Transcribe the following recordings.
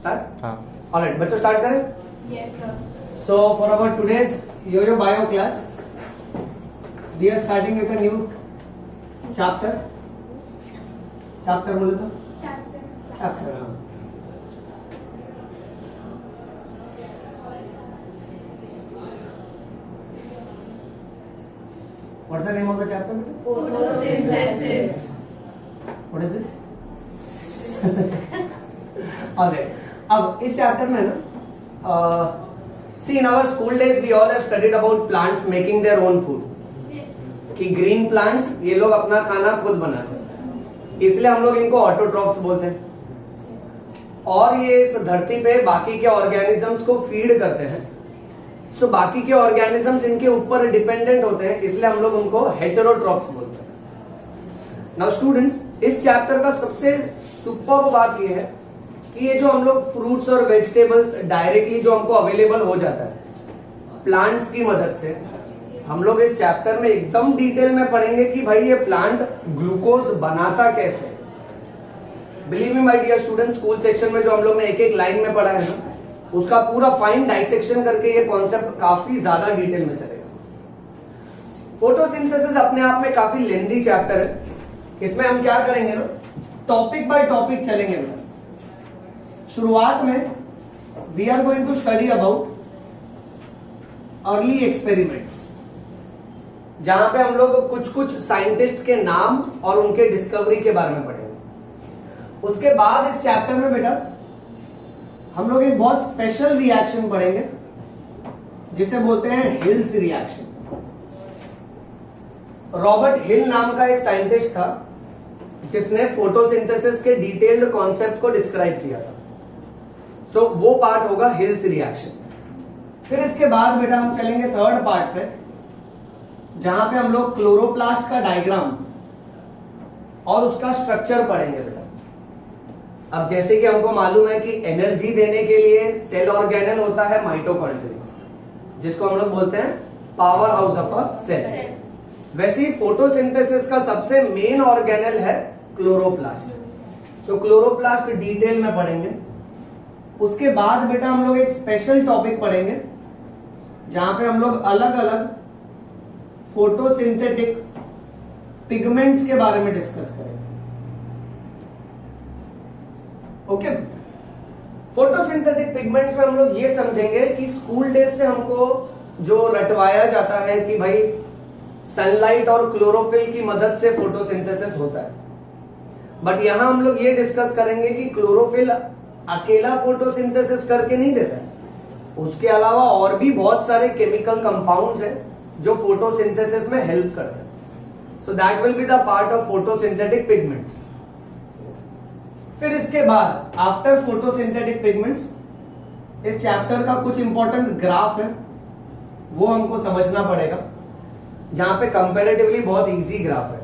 Start? हाँ. Alright, बच्चों start करें? Yes, sir. So for our today's yo-yo bio class, we are starting with a new chapter. Chapter बोले तो? Chapter. Chapter. What's the name of the chapter? Photosynthesis. What is this? Alright. अब इस chapter में ना see in our school days we all have studied about plants making their own food. कि green plants ये लोग अपना खाना खुद बनाते हैं, इसलिए हम लोग इनको ऑटोट्रॉफ्स बोलते हैं. और ये इस धरती पे बाकी के ऑर्गेनिजम्स को फीड करते हैं. सो बाकी के ऑर्गेनिजम्स इनके ऊपर डिपेंडेंट होते हैं, इसलिए हम लोग उनको हेटेरोट्रॉफ्स बोलते हैं. नाउ स्टूडेंट्स, इस चैप्टर का सबसे सुपर बात ये है कि ये जो हम लोग फ्रूट्स और वेजिटेबल्स डायरेक्टली जो हमको अवेलेबल हो जाता है प्लांट्स की मदद से, हम लोग इस चैप्टर में एकदम डिटेल में पढ़ेंगे कि भाई ये प्लांट ग्लूकोज बनाता कैसे. Believe me my dear student, school section में जो हम लोग ने एक एक लाइन में पढ़ा है ना, उसका पूरा फाइन डाइसेक्शन करके ये कॉन्सेप्ट काफी ज्यादा डिटेल में चलेगा. फोटोसिंथेसिस अपने आप में काफी लेंथी चैप्टर है. इसमें हम क्या करेंगे ना, टॉपिक बाय टॉपिक चलेंगे. शुरुआत में we are going to study about early experiments, जहां पे हम लोग कुछ साइंटिस्ट के नाम और उनके डिस्कवरी के बारे में पढ़ेंगे. उसके बाद इस चैप्टर में बेटा हम लोग एक बहुत स्पेशल रिएक्शन पढ़ेंगे जिसे बोलते हैं हिल्स रिएक्शन. रॉबर्ट हिल नाम का एक साइंटिस्ट था जिसने फोटोसिंथेसिस के डिटेल्ड कॉन्सेप्ट को डिस्क्राइब किया था. सो वो पार्ट होगा हिल्स रिएक्शन. फिर इसके बाद बेटा हम चलेंगे थर्ड पार्ट पे, जहां पे हम लोग क्लोरोप्लास्ट का डायग्राम और उसका स्ट्रक्चर पढ़ेंगे बेटा. अब जैसे कि हमको मालूम है कि एनर्जी देने के लिए सेल ऑर्गेनल होता है माइटोकॉन्ड्रिया, जिसको हम लोग बोलते हैं power house of a cell. वैसे ही फोटोसिंथेसिस का सबसे मेन ऑर्गेनल है क्लोरोप्लास्ट. सो क्लोरोप्लास्ट डिटेल में पढ़ेंगे. उसके बाद बेटा हम लोग एक स्पेशल टॉपिक पढ़ेंगे जहां पे हम लोग अलग अलग फोटोसिंथेटिक पिगमेंट्स के बारे में डिस्कस करेंगे. ओके. फोटोसिंथेटिक पिगमेंट्स में हम लोग ये समझेंगे कि स्कूल डेज से हमको जो रटवाया जाता है कि भाई सनलाइट और क्लोरोफिल की मदद से फोटोसिंथेसिस होता है, बट यहां हम लोग ये डिस्कस करेंगे कि क्लोरोफिल अकेला फोटोसिंथेसिस करके नहीं देता है. उसके अलावा और भी बहुत सारे केमिकल कंपाउंड्स हैं जो फोटोसिंथेसिस में हेल्प करते हैं. So that will be the part of photosynthetic pigments. फिर इसके बाद आफ्टर फोटोसिंथेटिक पिगमेंट्स इस चैप्टर का कुछ इंपॉर्टेंट ग्राफ है, वो हमको समझना पड़ेगा, जहां पे कंपैरेटिवली बहुत इजी ग्राफ है.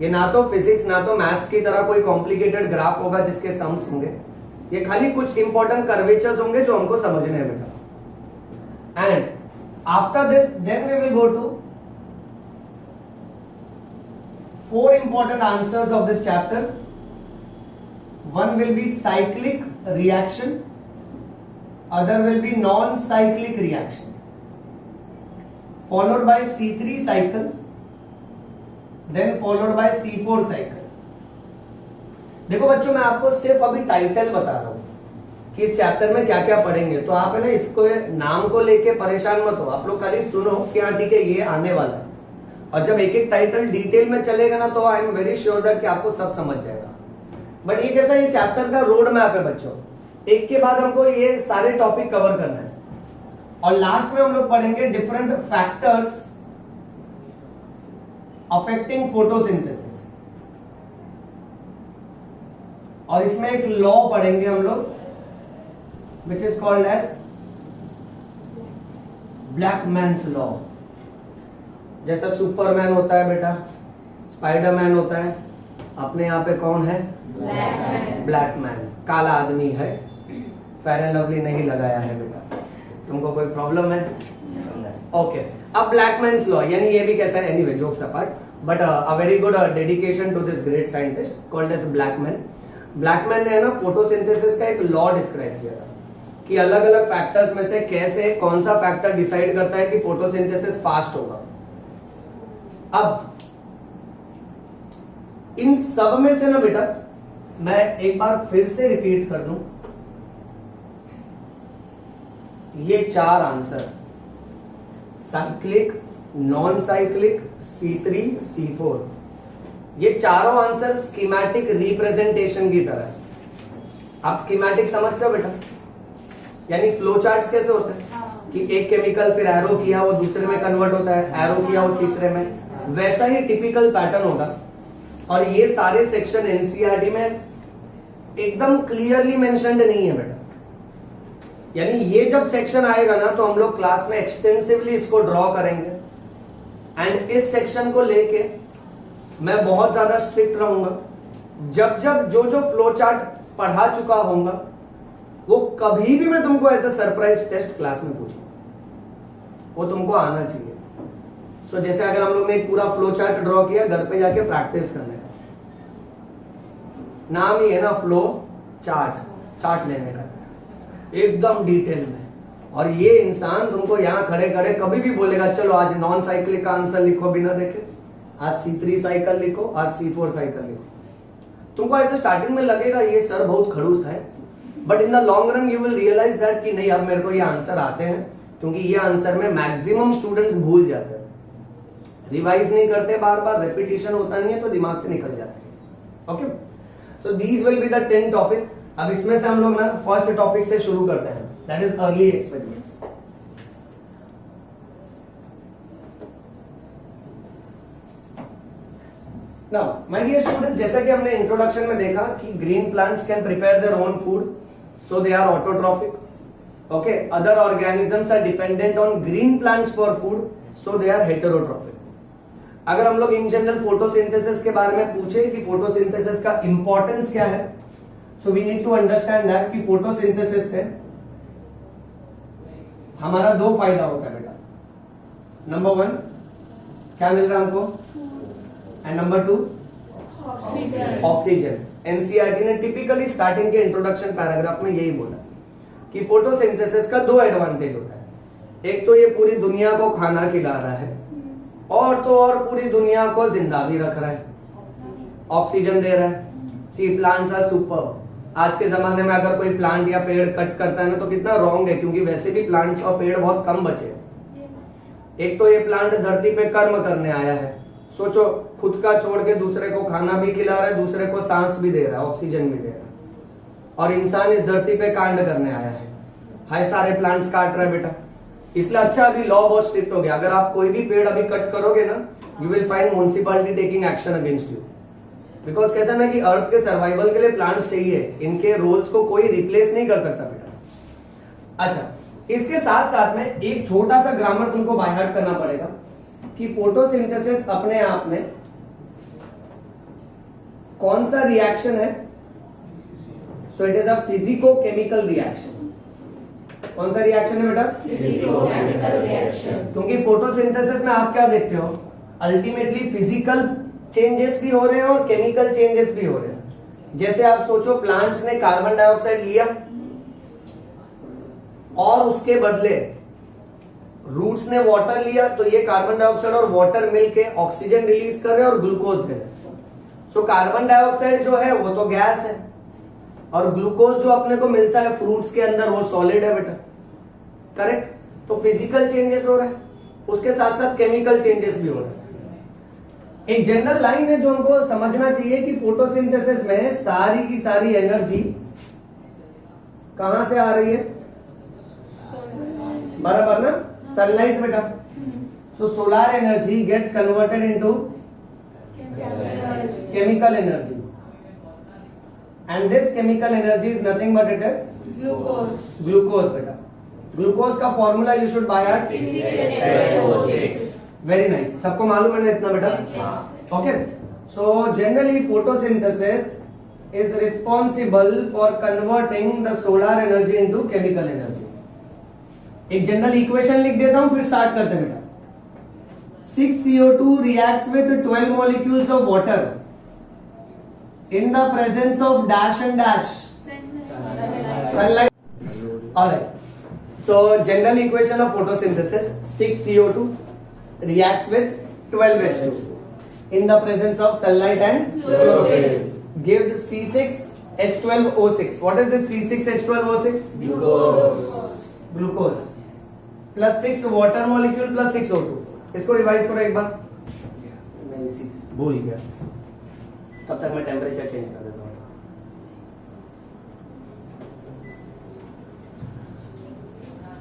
ये ना तो फिजिक्स ना तो मैथ्स की तरह कोई कॉम्प्लिकेटेड ग्राफ होगा जिसके सम्स होंगे. ये खाली कुछ इंपॉर्टेंट कर्वेचर्स होंगे जो हमको समझने हैं बेटा. And after this then we will go to 4 important answers of this chapter. One will be cyclic reaction, other will be non-cyclic reaction, followed by C3 cycle, then followed by C4 cycle. देखो बच्चों, मैं आपको सिर्फ अभी title बता रहा हूं कि इस चैप्टर में क्या क्या पढ़ेंगे, तो आप है ना इसको नाम को लेके परेशान मत हो. आप लोग खाली सुनो कि हाँ ठीक है ये आने वाला है, और जब एक एक टाइटल डिटेल में चलेगा ना तो I am very sure that कि आपको सब समझ जाएगा. बट ये कैसा, ये चैप्टर का रोड मैप है बच्चों. एक के बाद हमको ये सारे टॉपिक कवर करना है, और लास्ट में हम लोग पढ़ेंगे डिफरेंट फैक्टर्स अफेक्टिंग फोटोसिंथेसिस, और इसमें एक लॉ पढ़ेंगे हम लोग which is called as Blackman's law. जैसा सुपरमैन होता है बेटा, स्पाइडरमैन होता है, अपने यहाँ पे कौन है? ब्लैकमैन. काला आदमी है, फेयर एंड लवली नहीं लगाया है बेटा. तुमको कोई प्रॉब्लम है? ओके. अब ब्लैकमैन्स लॉ यानी ये भी कैसा है, anyway jokes apart, but a very good dedication to this great scientist called as Blackman. Blackman ने है ना फोटोसिंथेसिस का एक लॉ डिस्क्राइब किया था कि अलग अलग फैक्टर्स में से कैसे कौन सा फैक्टर डिसाइड करता है कि फोटोसिंथेसिस फास्ट होगा। अब इन सब में से ना बेटा मैं एक बार फिर से रिपीट कर दूं, ये 4 answer cyclic, non cyclic, C3, C4, ये चारों आंसर स्कीमेटिक रिप्रेजेंटेशन की तरह है। आप स्कीमेटिक समझते हो बेटा, यानी फ्लो चार्ट्स कैसे होते हैं कि एक केमिकल फिर एरो किया वो दूसरे में कन्वर्ट होता है, एरो किया वो तीसरे में, वैसा ही टिपिकल पैटर्न होगा। और ये सारे सेक्शन एनसीईआरटी में एकदम क्लियरली मेंशन्ड नहीं है बेटा, यानी ये जब सेक्शन आएगा ना तो हम लोग क्लास में एक्सटेंसिवली इसको ड्रॉ करेंगे। एंड इस सेक्शन को लेके मैं बहुत ज्यादा स्ट्रिक्ट रहूंगा। जब जब जो जो फ्लो चार्ट पढ़ा चुका होऊंगा वो कभी भी मैं तुमको ऐसा सरप्राइज टेस्ट क्लास में पूछूंगा, वो तुमको आना चाहिए। सो जैसे अगर हम लोग ने एक पूरा फ्लो चार्ट ड्रॉ किया, घर पे जाके प्रैक्टिस करने का, नाम ही है ना फ्लो चार्ट, चार्ट लेने का एकदम डिटेल में। और ये इंसान तुमको यहां खड़े खड़े कभी भी बोलेगा चलो आज नॉन साइक्लिक का आंसर लिखो बिना देखे, आज C3 साइकिल लिखो, आज C4 साइकिल लिखो। तुमको ऐसे स्टार्टिंग में लगेगा ये सर बहुत खड़ूस है, but in the long run you will realise that कि नहीं अब मेरे को ये आंसर आते हैं, क्योंकि ये आंसर में मैक्सिमम स्टूडेंट्स भूल जाते हैं, रिवाइज नहीं करते, बार बार रेपिटेशन होता नहीं है तो दिमाग से निकल जाते हैं। Okay, so these will be the 10 topic. अब इसमें से हम लोग ना फर्स्ट टॉपिक से शुरू करते हैं, that is early experiments. Now my dear students, जैसा कि हमने इंट्रोडक्शन में देखा कि green plants can prepare their own food, so they are autotrophic. Okay, other organisms are dependent on green plants for food, so they are heterotrophic. अगर हम लोग in general photosynthesis के बारे में पूछे कि फोटोसिंथेसिस का इंपॉर्टेंस क्या है, so we need to understand that कि फोटोसिंथेसिस से हमारा 2 फायदा होता है बेटा। नंबर 1 क्या मिल रहा है हमको, एंड नंबर 2 ऑक्सीजन। एनसीईआरटी ने टिपिकली स्टार्टिंग के इंट्रोडक्शन पैराग्राफ में यही बोला कि फोटोसिंथेसिस का 2 एडवांटेज होता है। एक तो ये पूरी दुनिया को खाना खिला रहा है, और तो और पूरी दुनिया को जिंदा भी रख रहा है, ऑक्सीजन दे रहा है। सी प्लांट्स आर सुपर। आज के जमाने में अगर कोई प्लांट या पेड़ कट करता है ना तो कितना रॉन्ग है, क्योंकि वैसे भी प्लांट्स और पेड़ बहुत कम बचे। एक तो ये प्लांट धरती पे कर्म करने आया है, सोचो खुद का छोड़ के दूसरे को खाना भी खिला रहा है, दूसरे को सांस भी दे रहा है, ऑक्सीजन भी दे रहा है। और इंसान इस धरती पे कांड करने आया है सारे प्लांट्स काट रहा है बेटा। इसलिए अच्छा अभी लॉ बहुत स्ट्रिक्ट हो गया, अगर आप कोई भी पेड़ अभी कट करोगे ना, you will find municipality taking action against you. Because कैसा ना कि अर्थ के सर्वाइवल के लिए प्लांट्स चाहिए, इनके रोल्स को कोई रिप्लेस नहीं कर सकता बेटा। अच्छा, इसके साथ साथ में एक छोटा सा ग्रामर तुमको बाय हार्ट करना पड़ेगा कि फोटोसिंथेसिस अपने आप में कौन सा रिएक्शन है। So it is a physico chemical reaction. कौन सा रिएक्शन है बेटा, फिजिको-केमिकल रिएक्शन। क्योंकि फोटोसिंथेसिस में आप क्या देखते हो, अल्टीमेटली फिजिकल चेंजेस भी हो रहे हैं और केमिकल चेंजेस भी हो रहे हैं। जैसे आप सोचो प्लांट्स ने कार्बन डाइऑक्साइड लिया और उसके बदले रूट्स ने वाटर लिया, तो ये कार्बन डाइऑक्साइड और वाटर मिलके ऑक्सीजन रिलीज कर रहे हैं और ग्लूकोज दे रहे हैं। सो कार्बन डाइऑक्साइड जो है वो तो गैस है, और ग्लूकोज जो अपने को मिलता है फ्रूट्स के अंदर वो सॉलिड है बेटा, करेक्ट। तो फिजिकल चेंजेस हो रहा है, उसके साथ साथ केमिकल चेंजेस भी हो रहे हैं। एक जनरल लाइन है जो हमको समझना चाहिए कि फोटोसिंथेसिस में सारी की सारी एनर्जी कहां से आ रही है, बराबर ना, सनलाइट बेटा। So solar energy gets converted into chemical energy, and this chemical energy is nothing but it is glucose बेटा। ग्लूकोज का formula you should by heart, very nice. सबको मालूम है ना इतना बेटा, okay. So generally photosynthesis is responsible for converting the solar energy into chemical energy. एक general equation लिख देता हूं, फिर स्टार्ट करते हैं बेटा। 6 CO2 reacts with 12 molecules of water in the presence of dash and dash sunlight. All right. So general equation of photosynthesis: 6 CO2 reacts with 12 H2 in the presence of sunlight and chlorophyll gives C6H12O6. What is this C6H12O6? Glucose plus 6 water molecule plus 6 O2. इसको revise करो एक बार. मैं इसी भूल गया, तब तक मैं टेम्परेचर चेंज कर देता हूँ.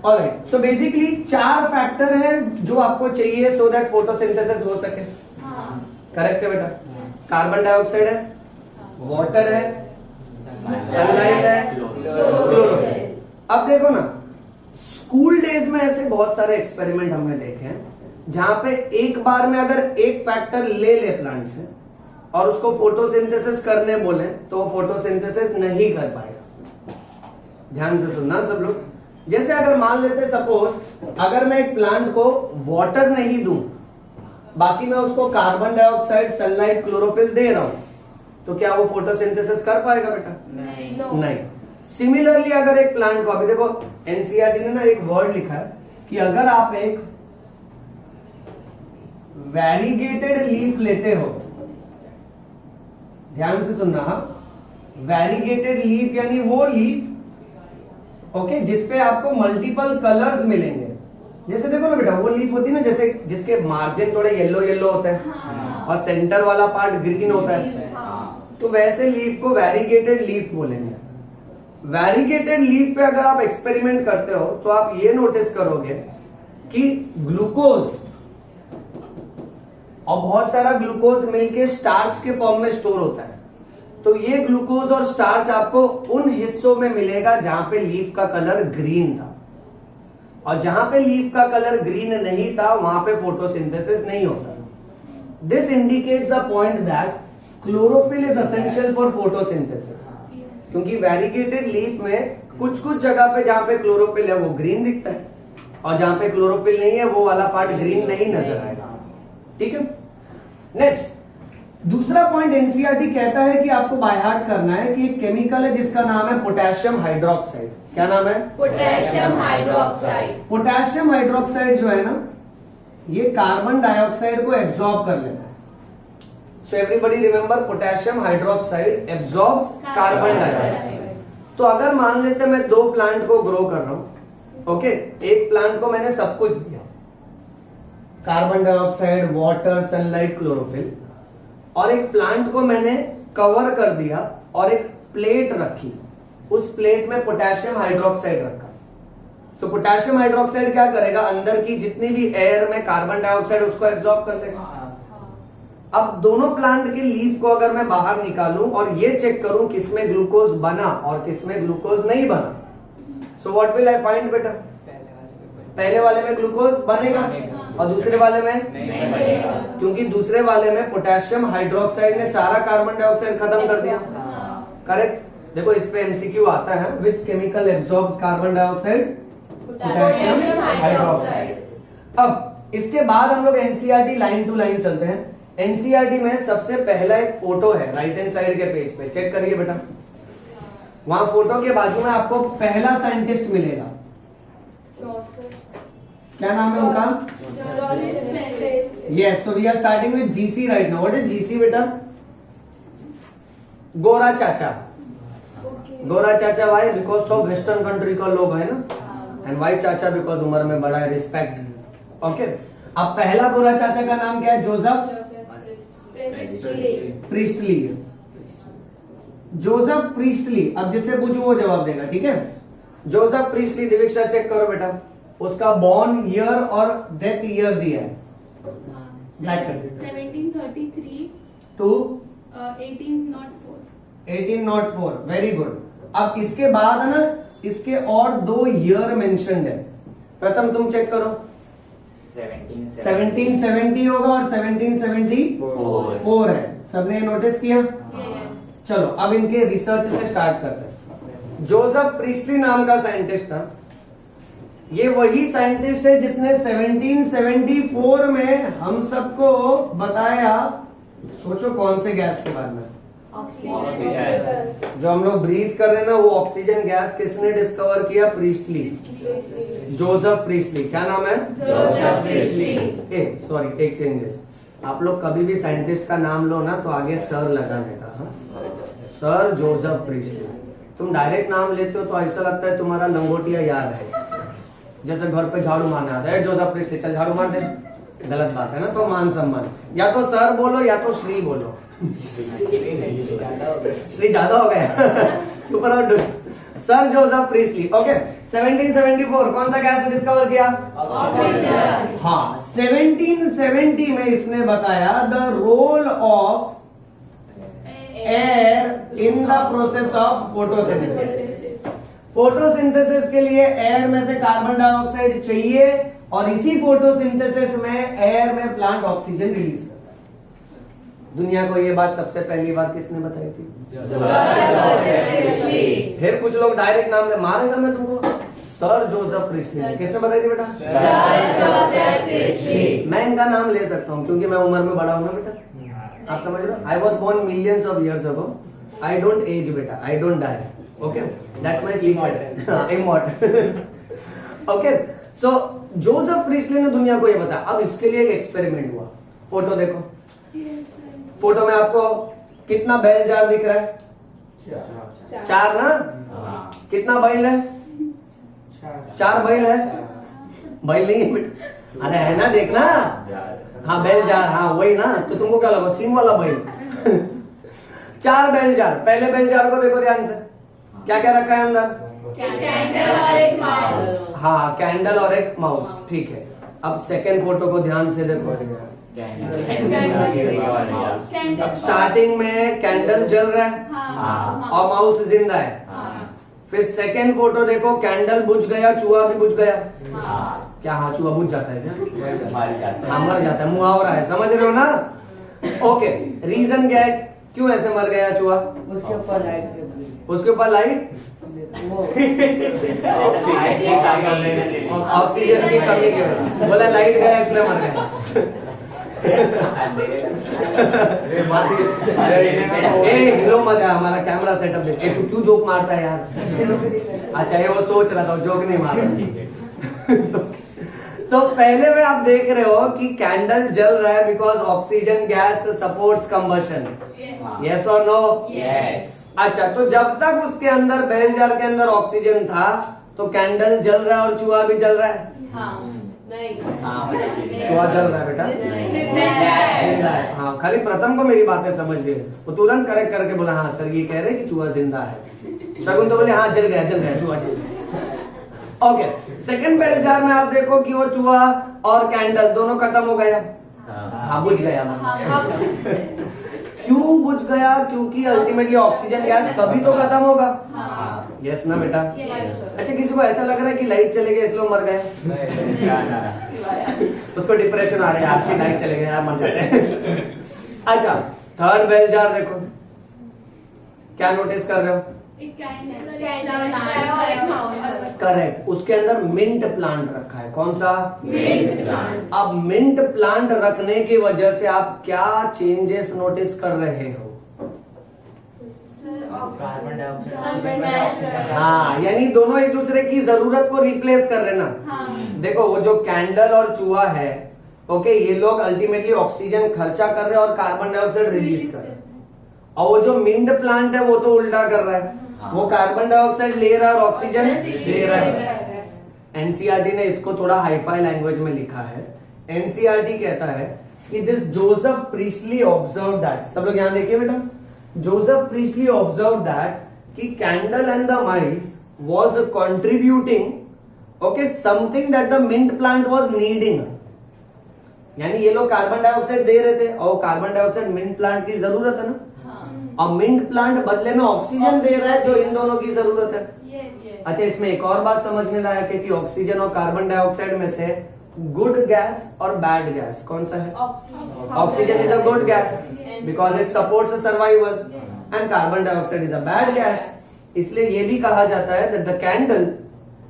ऑलराइट, सो बेसिकली 4 फैक्टर है जो आपको चाहिए सो दैट फोटोसिंथेसिस हो सके. करेक्ट है बेटा? कार्बन डाइऑक्साइड है, वाटर है, सनलाइट है, क्लोरोफिल. अब देखो ना, स्कूल डेज में ऐसे बहुत सारे एक्सपेरिमेंट हमने देखे हैं जहां पे एक बार में अगर एक फैक्टर ले प्लांट से और उसको फोटोसिंथेसिस करने बोले तो वो फोटोसिंथेसिस नहीं कर पाएगा. ध्यान से सुनना सब लोग. जैसे अगर मान लेते सपोज अगर मैं एक प्लांट को वाटर नहीं दूं, बाकी मैं उसको कार्बन डाइऑक्साइड, सनलाइट, क्लोरोफिल दे रहा हूं, तो क्या वो फोटोसिंथेसिस कर पाएगा बेटा? नहीं. सिमिलरली अगर एक प्लांट को, अभी देखो एनसीईआरटी ने ना एक वर्ड लिखा है कि अगर आप एक वैरीगेटेड लीफ लेते हो, ध्यान से सुनना, वैरीगेटेड लीफ यानी वो लीफ ओके जिसपे आपको मल्टीपल कलर्स मिलेंगे. जैसे देखो ना बेटा, वो लीफ होती है ना जैसे जिसके मार्जिन थोड़े येलो येलो होते हैं और सेंटर वाला पार्ट ग्रीन होता है, तो वैसे लीफ को वैरीगेटेड लीफ बोलेंगे. वैरीगेटेड लीफ पे अगर आप एक्सपेरिमेंट करते हो तो आप ये नोटिस करोगे कि ग्लूकोज और बहुत सारा ग्लूकोज मिलके स्टार्च के फॉर्म में स्टोर होता है. तो ये ग्लूकोज और स्टार्च आपको उन हिस्सों में मिलेगा जहां पे लीफ का कलर ग्रीन था, और जहां पे लीफ का कलर ग्रीन नहीं था वहां पे फोटोसिंथेसिस नहीं होता. This indicates the point that chlorophyll is essential for photosynthesis, क्योंकि वैरीगेटेड लीफ में कुछ कुछ जगह पे जहां पे क्लोरोफिल है वो ग्रीन दिखता है, और जहां पे क्लोरोफिल नहीं है वो वाला पार्ट ग्रीन नहीं नजर आएगा. ठीक है. नेक्स्ट, दूसरा पॉइंट एनसीईआरटी कहता है कि आपको बाय हार्ट करना है कि एक केमिकल है जिसका नाम है पोटेशियम हाइड्रोक्साइड. क्या नाम है? Potassium hydroxide. पोटेशियम हाइड्रोक्साइड जो है ना, ये कार्बन डाइऑक्साइड को एब्जॉर्ब कर लेता है. So everybody remember, potassium hydroxide absorbs carbon dioxide. तो अगर मान लेते मैं 2 प्लांट को ग्रो कर रहा हूं, ओके, एक प्लांट को मैंने सब कुछ दिया, carbon dioxide, water, sunlight, chlorophyll, और एक प्लांट को मैंने कवर कर दिया और एक प्लेट रखी, उस प्लेट में पोटेशियम हाइड्रोक्साइड रखा. सो पोटेशियम हाइड्रोक्साइड क्या करेगा? अंदर की जितनी भी एयर में कार्बन डाइऑक्साइड उसको एब्जॉर्ब कर लेगा. अब दोनों प्लांट के लीफ को अगर मैं बाहर निकालूं और ये चेक करूं किसमें ग्लूकोज बना और किसमें ग्लूकोज नहीं बना, so what will I find बेटा? पहले वाले में ग्लूकोज बनेगा और दूसरे वाले में नहीं बनेगा, क्योंकि दूसरे वाले में पोटेशियम हाइड्रोक्साइड ने सारा कार्बन डाइऑक्साइड खत्म कर दिया. करेक्ट. देखो इस पे एमसीक्यू आता है, which chemical absorbs carbon dioxide? Potassium hydroxide. अब इसके बाद हम लोग एनसीईआरटी लाइन टू लाइन चलते हैं. एनसीईआरटी में सबसे पहला एक फोटो है राइट हैंड साइड के पेज पे, चेक करिए बेटा. वहां फोटो के बाजू में आपको पहला साइंटिस्ट मिलेगा. क्या नाम है उनका? Yes. So we are starting with GC right now. What is GC बेटा? गोरा चाचा. गोरा चाचा why? Because of western country का लोग है ना, एंड वाई चाचा बिकॉज उम्र में बड़ा है, रिस्पेक्ट. ओके. अब पहला गोरा चाचा का नाम क्या है? Joseph Priestley. Joseph Priestley. अब जिससे पूछूं वो जवाब देगा. ठीक है. Joseph priestly. दिविक्षा चेक करो बेटा, उसका बॉर्न ईयर और डेथ ईयर दिया है. 1733 टू 1804. 1804. Very good. अब इसके बाद है ना, इसके और 2 ईयर मेंशन्ड है. प्रथम तुम चेक करो. 1770 होगा और 1774 है. सबने नोटिस किया? चलो अब इनके रिसर्च से स्टार्ट करते हैं. जोसेफ प्रीस्टली नाम का साइंटिस्ट था. ये वही साइंटिस्ट है जिसने 1774 में हम सबको बताया, सोचो कौन से गैस के बारे में? ऑक्सीजन। जो हम लोग ब्रीथ कर रहे हैं ना, वो ऑक्सीजन गैस किसने डिस्कवर किया? Priestley, Joseph Priestley. क्या नाम है? Joseph Priestley. सॉरी, एक चेंजेस। आप लोग कभी भी साइंटिस्ट का नाम लो ना तो आगे सर लगाने का। हाँ? Sir Joseph Priestley. तुम डायरेक्ट नाम लेते हो तो ऐसा लगता है तुम्हारा लंगोटिया यार है। जैसे घर पे झाड़ू मारने आता है, जोसेफ प्रीस्टली, चल झाड़ू मार दे। गलत बात है ना। तो मान सम्मान, या तो सर बोलो या तो श्री बोलो। श्री ज्यादा हो गया। चुप रहो दुष्ट। Sir Joseph priestly. ओके, 1774 कौन सा गैस डिस्कवर किया? ऑक्सीजन। हाँ, 1770 में इसने बताया the role of air in the process of photosynthesis. Photosynthesis के लिए एयर में से कार्बन डाइऑक्साइड चाहिए और इसी फोटोसिंथेसिस में एयर में प्लांट ऑक्सीजन रिलीज करता है। दुनिया को ये बात सबसे पहली बार किसने बताई थी? फिर कुछ लोग डायरेक्ट नाम ले मारेगा मैं तुमको। सर जोसेफ प्रीस्टली ने किसने बताई थी बेटा? मैं इनका नाम ले सकता हूँ क्योंकि मैं उम्र में बड़ा हूँ ना बेटा। आप समझ रहे हो? I was born millions of years ago. I don't age बेटा, I don't die. Okay, that's my secret. Immortal. Okay, so Joseph Priestley ने दुनिया को ये बताया। अब इसके लिए एक एक्सपेरिमेंट हुआ। फोटो देखो। फोटो में आपको कितना बेल जार दिख रहा है? 4 ना? कितना बैल है? 4 बैल है। बैल नहीं है बेटा, अरे है ना, देखना। हाँ, बेल जार, हाँ वही ना। तो तुमको क्या लगा? सिम वाला बैल। 4 बेल जार। पहले बेल जार को देखो ध्यान से, क्या क्या रखा है अंदर? कैंडल और एक माउस। हाँ, कैंडल और एक माउस। ठीक है, अब सेकेंड फोटो को ध्यान से देखो। स्टार्टिंग में कैंडल जल रहा है और माउस जिंदा है। फिर सेकेंड फोटो देखो, कैंडल बुझ गया, चूहा भी बुझ गया। क्या? हाँ, चूहा बुझ जाता है क्या? हाँ, मर जाता है। मुहावरा है, समझ रहे हो ना? ओके, रीजन क्या है क्यों ऐसे मर गया चूहा? उसके ऊपर लाइट, उसके ऊपर लाइट, ऑक्सीजन की कमी की वजह। बोला लाइट गया इसलिए मर गया। हिलो मत है, हमारा कैमरा सेटअप देख। तू क्यों जोक मारता है यार? अच्छा, ये वो सोच रहा था, जोक नहीं मार रहा। तो पहले में आप देख रहे हो कि कैंडल जल रहा है because oxygen gas supports combustion. Yes और नो? यस। अच्छा, तो जब तक उसके अंदर बेल जार के अंदर ऑक्सीजन था तो कैंडल जल रहा है और चूहा भी जल रहा है। चूहा जल रहा है बेटा, जिंदा है। हाँ, खाली प्रथम को मेरी बातें समझिए। वो तुरंत करेक्ट करके बोला हाँ सर ये कह रहे कि चूहा जिंदा है। शगुन तो बोले हाँ जल गया चूहा जल गया। ओके, सेकंड बेल जार में आप देखो कि वो चूहा और कैंडल दोनों खत्म हो गया। हाँ, बुझ गया। क्यों बुझ गया? क्योंकि अल्टीमेटली ऑक्सीजन गैस कभी तो खत्म होगा। यस ना बेटा? अच्छा, किसी को ऐसा लग रहा है कि लाइट चले गए इसलिए मर गए? उसको डिप्रेशन आ रहा है, आज की लाइट चले गए यार, मर जाते हैं। अच्छा, थर्ड बेल जार देखो, क्या नोटिस कर रहे हो? करेक्ट, उसके अंदर मिंट प्लांट रखा है। कौन सा? Mint plant. अब मिंट प्लांट रखने की वजह से आप क्या चेंजेस नोटिस कर रहे हो? Carbon dioxide. हाँ, यानी दोनों एक दूसरे की जरूरत को रिप्लेस कर रहे ना। देखो, वो जो कैंडल और चूहा है, ओके, ये लोग अल्टीमेटली ऑक्सीजन खर्चा कर रहे हैं और कार्बन डाइऑक्साइड रिलीज कर रहे हैं। और वो जो मिंट प्लांट है वो तो उल्टा कर रहा है, वो कार्बन डाइऑक्साइड ले रहा है और ऑक्सीजन ले रहा है। एनसीईआरटी ने इसको थोड़ा हाईफाई लैंग्वेज में लिखा है। एनसीईआरटी कहता है कि this Joseph Priestley observe that, सब लोग यहां देखिए बेटा, जोसेफ प्रीस्टली ऑब्जर्व दैट कि candle and the mice was contributing okay something that the mint plant was needing. यानी ये लोग कार्बन डाइऑक्साइड दे रहे थे और कार्बन डाइऑक्साइड मिंट प्लांट की जरूरत है ना, और मिंट प्लांट बदले में ऑक्सीजन दे रहा है जो इन दोनों की जरूरत है। अच्छा, इसमें एक और बात समझने लायक है कि ऑक्सीजन और कार्बन डाइऑक्साइड में से गुड गैस और बैड गैस कौन सा है? Oxygen is a good gas because it supports survival and carbon dioxide is a bad gas. इसलिए ये भी कहा जाता है that the candle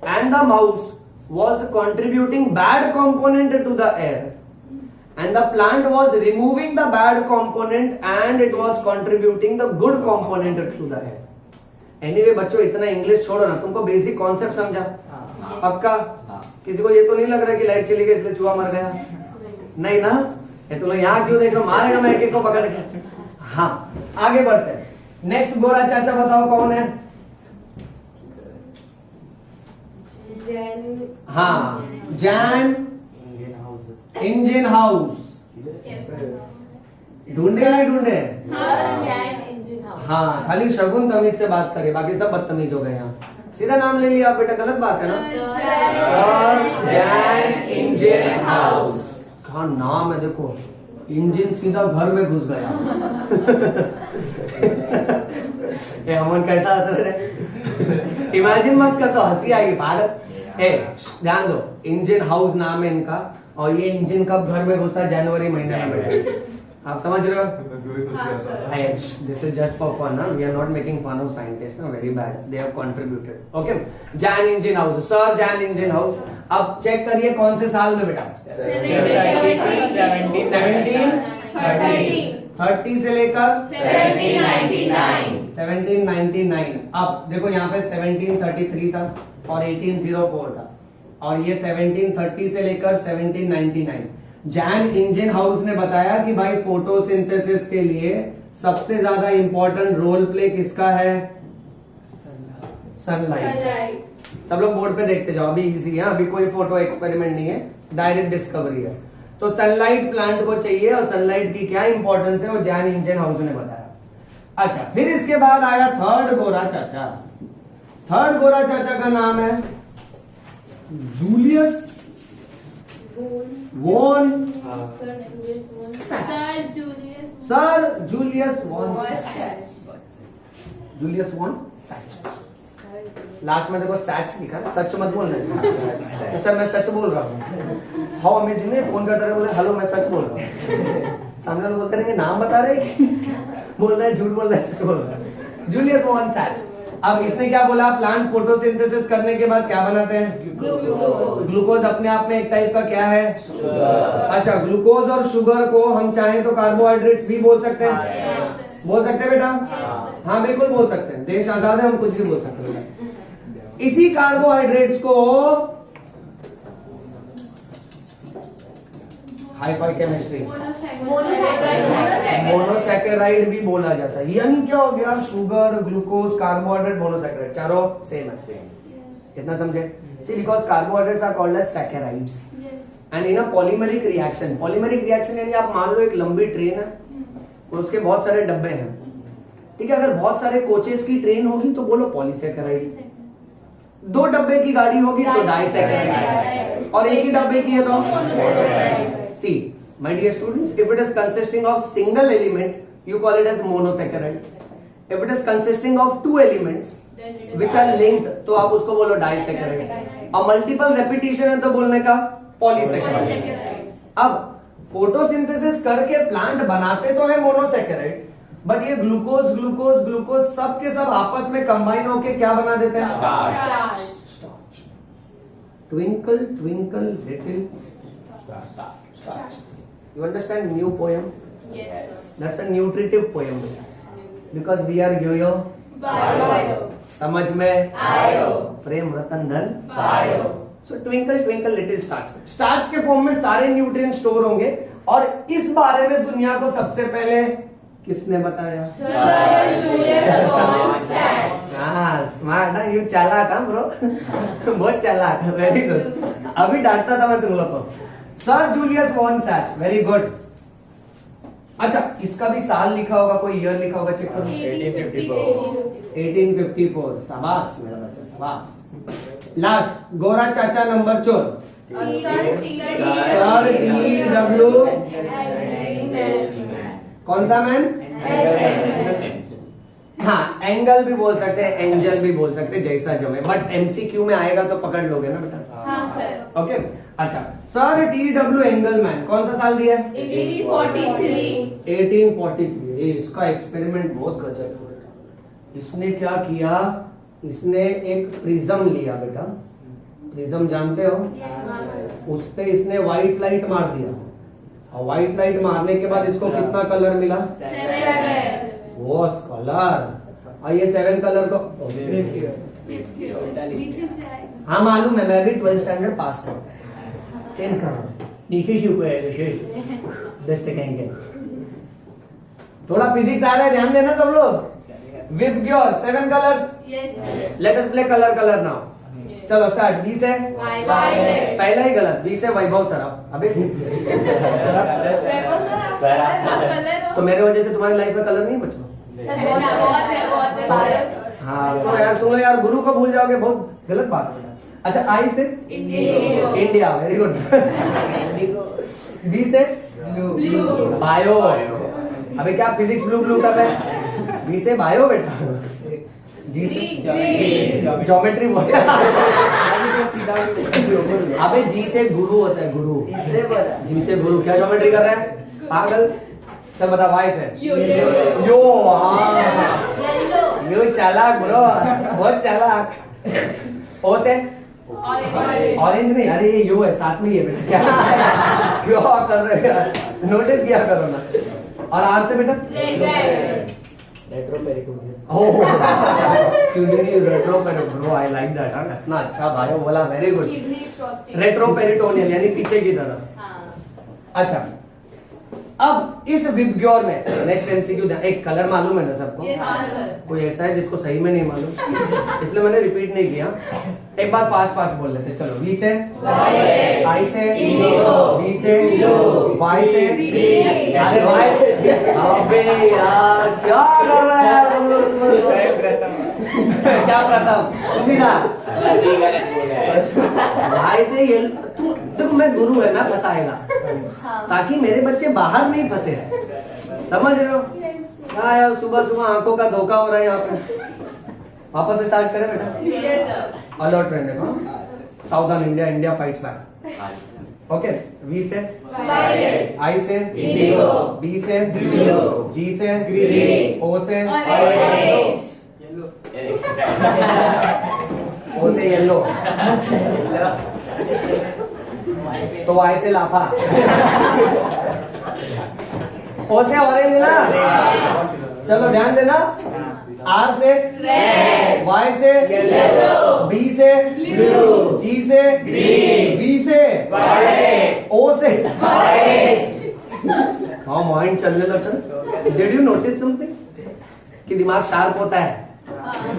and the mouse was contributing bad component to the air and the plant was removing the bad component and it was contributing the good component to the air. Anyway बच्चों इतना English छोड़ो ना, तुमको basic concept समझा? पक्का? किसी को ये तो नहीं लग रहा कि लाइट चली गई इसलिए चूहा मर गया? नहीं ना? ये तुम लोग यहाँ क्यों देख रहे हो? मारेगा मैं एक एक को पकड़ के। हाँ, आगे बढ़ते हैं। नेक्स्ट गोरा चाचा बताओ कौन है? हाँ, जैन इंजन हाउस। ढूंढे नहीं ढूंढे? हाँ, खाली शगुन तमीज से बात करे, बाकी सब बदतमीज हो गए यहाँ। सीधा नाम ले लिया बेटा, गलत बात है ना? Sir Jain engine house. हाँ नाम है, देखो इंजन सीधा घर में घुस गया। ये हमन कैसा असर है? इमेजिन मत कर, तो हंसी आएगी पागल। ध्यान दो, इंजन हाउस नाम है इनका, और ये इंजन कब घर में घुसा? जनवरी महीने में। आप समझ रहे हो? This is just for fun, ना? We are not making fun of scientists, ना? Very bad. They have contributed. Okay? Jan Engine House, Sir Jan Engine House. अब चेक करिए कौन से साल में बेटा? 1730 से लेकर 1799। अब देखो यहाँ पे 1733 था और 1804 था, और ये 1730 से लेकर 1799। जैन इंजन हाउस ने बताया कि भाई फोटोसिंथेसिस के लिए सबसे ज्यादा इंपॉर्टेंट रोल प्ले किसका है? सनलाइट। सब लोग बोर्ड पे देखते जाओ, अभी इजी है, अभी कोई फोटो एक्सपेरिमेंट नहीं है, डायरेक्ट डिस्कवरी है। तो सनलाइट प्लांट को चाहिए, और सनलाइट की क्या इंपॉर्टेंस है वो जैन इंजन हाउस ने बताया। अच्छा, फिर इसके बाद आया थर्ड गोरा चाचा। थर्ड गोरा चाचा का नाम है Julius von sir Julius von Julius von Sachs. लास्ट में देखो सैच लिखा, सच मत बोलना। सर मैं सच बोल रहा हूँ। हाउ अमेजिंग है, फोन करता रहे, बोले हेलो मैं सच बोल रहा हूँ। सामने वाले बोलते रहेंगे नाम बता रहे, बोल रहा है झूठ बोल रहा है सच बोल रहा है। Julius von Sachs. अब इसने क्या बोला? प्लांट फोटोसिंथेसिस करने के बाद क्या बनाते हैं? ग्लूकोज अपने आप में एक टाइप का क्या है? अच्छा, ग्लूकोज और शुगर को हम चाहें तो कार्बोहाइड्रेट्स भी बोल सकते हैं। बोल सकते हैं बेटा? हाँ बिल्कुल बोल सकते हैं, देश आजाद है, हम कुछ भी बोल सकते हैं। इसी कार्बोहाइड्रेट्स को हाई-फाई केमिस्ट्री मोनोसैकेराइड भी बोला जाता है। यानी क्या हो गया? शुगर, ग्लूकोज, कार्बोहाइड्रेट, मोनोसैकेराइड, चारों सेम है। कितना समझे? See because carbohydrates are called as saccharides and in a polymeric reaction. Polymeric reaction यानी आप मान लो एक लंबी ट्रेन है और उसके बहुत सारे डब्बे हैं, ठीक है? अगर बहुत सारे कोचेस की ट्रेन होगी तो बोलो पॉलीसैकेराइड, 2 डब्बे की गाड़ी होगी तो डाइसैकेराइड, और एक ही डब्बे की है तो See, my dear students, if it is consisting of single element, you call it as monosaccharide. If it is consisting of 2 elements which are linked, तो आप उसको बोलो disaccharide. और multiple repetition है तो बोलने का polysaccharide. अब फोटोसिंथेसिस करके प्लांट बनाते तो है मोनोसैकेराइड, बट ये ग्लूकोज ग्लूकोज ग्लूकोज सब के सब आपस में कंबाइन होके क्या बना देते हैं? Starch. Twinkle twinkle little starch. You understand new poem? Yes. That's a nutritive poem because we are yo-yo. Bio. समझ में आयो. Prem Ratan Dhan Bio. So twinkle twinkle little stars. Starch के फॉर्म में सारे न्यूट्रिएंट स्टोर होंगे, और इस बारे में दुनिया को सबसे पहले किसने बताया? Sir Julius von Sachs. हाँ स्मार्ट ना, यू चालाक है ब्रो। बहुत चालाक है, वेरी गुड। अभी डांटता था मैं तुम लोग को। Sir Julius von Sachs, very good. अच्छा, इसका भी साल लिखा होगा, कोई ईयर लिखा होगा, चेक करो। 1854। शाबाश मेरा बच्चा, शाबाश। लास्ट गोरा चाचा नंबर 4 सर टी.डब्ल्यू. कौन सा मैन? हाँ, एंगल भी बोल सकते हैं, एंजल भी बोल सकते हैं, जैसा जमे, बट एमसीक्यू में आएगा तो पकड़ लोगे ना बेटा। हाँ सर। ओके, अच्छा। सर टी.डब्ल्यू. एंगलमैन कौन सा साल दिया है? 1843। 1843। ये इसका एक्सपेरिमेंट बहुत गजब है बेटा। इसने क्या किया? इसने एक प्रिज्म लिया बेटा, प्रिज्म जानते हो? उस पे इसने व्हाइट लाइट मार दिया और व्हाइट लाइट मारने के बाद इसको कितना कलर मिला? 7. वो कलर। और ये 7 कलर को हाँ मालूम है, मैं भी 12th स्टैंडर्ड पास हूँ। चेंज कर रहा हूँ, नीचे शिव दस्ते कहेंगे। थोड़ा फिजिक्स आ रहा है, ध्यान देना सब लोग। VIBGYOR 7 colours. Yes. Let us play colour colour now. चलो स्टार्ट। बी से Violet. पहला ही गलत। बी से वैभव सराफ। अबे तो मेरे वजह से तुम्हारी लाइफ में कलर नहीं बचो। हाँ तो यार तुम लोग यार गुरु को भूल जाओगे, बहुत गलत बात है। अच्छा आई से इंडिया, वेरी गुड। बी से बायो। अबे क्या फिजिक्स ब्लू ब्लू कर रहे हैं? बी से बायो बेटा। जी से ज्योमेट्री बोल। अबे जी से गुरु होता है, गुरु। जी से गुरु। क्या ज्योमेट्री कर रहे हैं पागल? चल बता। वाई से यो। हाँ यो चालाक ब्रो, बहुत चालाक। ओ से ऑरेंज नहीं, अरे ये यो है, साथ में ही है बेटा। क्या कर रहे हो? नोटिस किया करो ना। और आर से बेटा retro peritoneum. Oh retro peritoneum, I like that. कितना अच्छा भाई बोला, वेरी गुड। रेट्रो पेरिटोनियल यानी पीछे की तरफ। अच्छा अब इस विबग्योर में नेक्स्ट एमसीक्यू एक कलर मालूम है ना सबको? कोई ऐसा है जिसको सही में नहीं मालूम? इसलिए मैंने रिपीट नहीं किया। एक बार फास्ट फास्ट बोल लेते। चलो वी से आई से बी से वाई से। अरे वाई से। अबे यार क्या कर रहा है यार तुम लोग? क्या करता तुम भी ना? वाई से ये तुम मैं गुरु है ना, फंसाएगा ताकि मेरे बच्चे बाहर नहीं फंसे। समझ रहे हो? हाँ यार सुबह सुबह आंखों का धोखा हो रहा है यहाँ पे। वापस से स्टार्ट करें बेटा। अलर्ट रहने को। Southern India, India fights back. Okay. V से आई से बी से जी से ओ से ओ से येलो। तो वाई से लाफा। ओ से ऑरेंज ना। चलो ध्यान देना। आर से वाई से बी से जी से बी से ओ से। हाँ माइंड चलने लगता। डिड यू नोटिस समथिंग कि दिमाग शार्प होता है?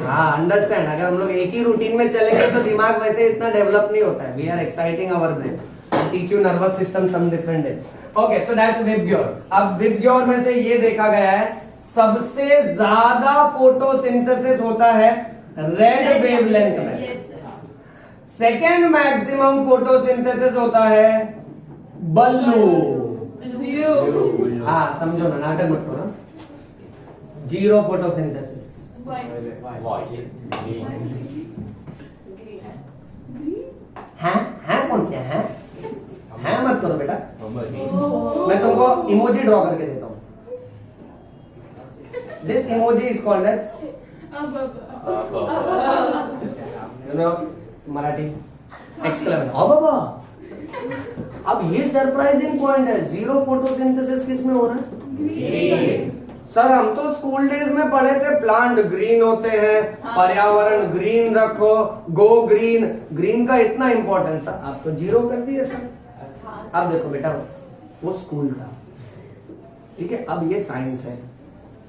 हाँ अंडरस्टैंड। अगर हम लोग एक ही रूटीन में चलेंगे तो दिमाग वैसे इतना डेवलप नहीं होता है। We are exciting our brain, teach you nervous system some different. Okay so that's VIBGYOR. अब विबग्योर में से ये देखा गया है सबसे ज्यादा फोटोसिंथेसिस होता है रेड वेवलेंथ में। सेकेंड मैक्सिमम फोटोसिंथेसिस होता है ब्लू। हाँ समझो ना, नाटक मत करो। Zero photosynthesis. हैं कौन क्या है? हैं मत करो बेटा। मैं तुमको इमोजी ड्रॉ करके देता हूँ। This emoji is called as Marathi exclamation. अब ये सरप्राइजिंग पॉइंट है, जीरो फोटोसिंथेसिस किस में हो रहा है? सर हम तो स्कूल डेज में पढ़े थे प्लांट ग्रीन होते हैं, पर्यावरण ग्रीन रखो, गो ग्रीन। ग्रीन का इतना इंपॉर्टेंस था, आप तो जीरो कर दिए सर। अब देखो बेटा वो स्कूल था, ठीक है, अब ये साइंस है।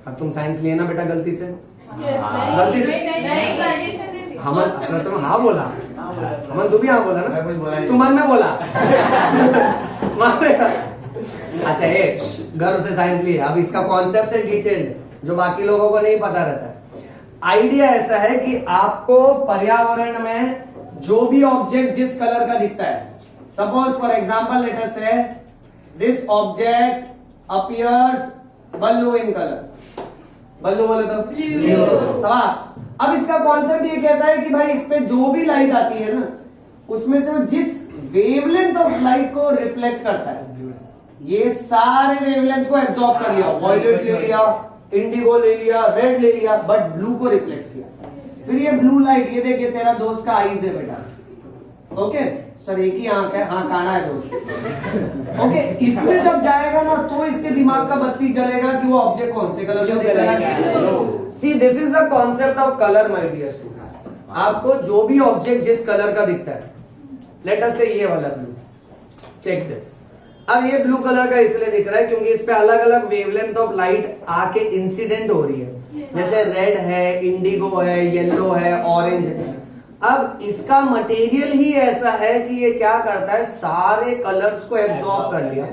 अब तुम साइंस लिए ना बेटा गलती से? गलती से हम तुम हाँ बोला, हमन तू भी हाँ बोला ना? तू मन में बोला। अच्छा ये गर्व से साइंस लिए। अब इसका कॉन्सेप्ट है डिटेल्ड, जो बाकी लोगों को नहीं पता रहता है। आइडिया ऐसा है कि आपको पर्यावरण में जो भी ऑब्जेक्ट जिस कलर का दिखता है, suppose for example let us say this object appears blue in colour. Blue बोले तो ब्लू। शाबाश। अब इसका कॉन्सेप्ट ये कहता है कि भाई इस पे जो भी लाइट आती है ना, उसमें से वो जिस वेवलेंथ ऑफ लाइट को रिफ्लेक्ट करता है, ये सारे वेवलेंथ को एब्जॉर्ब कर लिया। वॉयलेट ले लिया, इंडिगो ले लिया, रेड ले लिया, बट ब्लू को रिफ्लेक्ट किया। फिर ये ब्लू लाइट, ये देखिए तेरा दोस्त का आईज है बेटा, ओके। सर एक ही आंख है, हाँ काना है दोस्त। ओके, इसमें जब जाएगा ना तो इसके दिमाग का बत्ती जलेगा कि वो ऑब्जेक्ट कौन से कलर का दिख रहा है। See this is the concept of colour my dear students. आपको जो भी ऑब्जेक्ट जिस कलर का दिखता है, लेट अस से ये वाला ब्लू, चेक दिस। अब ये ब्लू कलर का इसलिए दिख रहा है क्योंकि इस पे अलग अलग वेवलेंथ ऑफ लाइट आके इंसिडेंट हो रही है, जैसे रेड है, इंडिगो है, येलो है, ऑरेंज है। अब इसका मटेरियल ही ऐसा है कि ये क्या करता है, सारे कलर्स को एब्जॉर्ब कर लिया,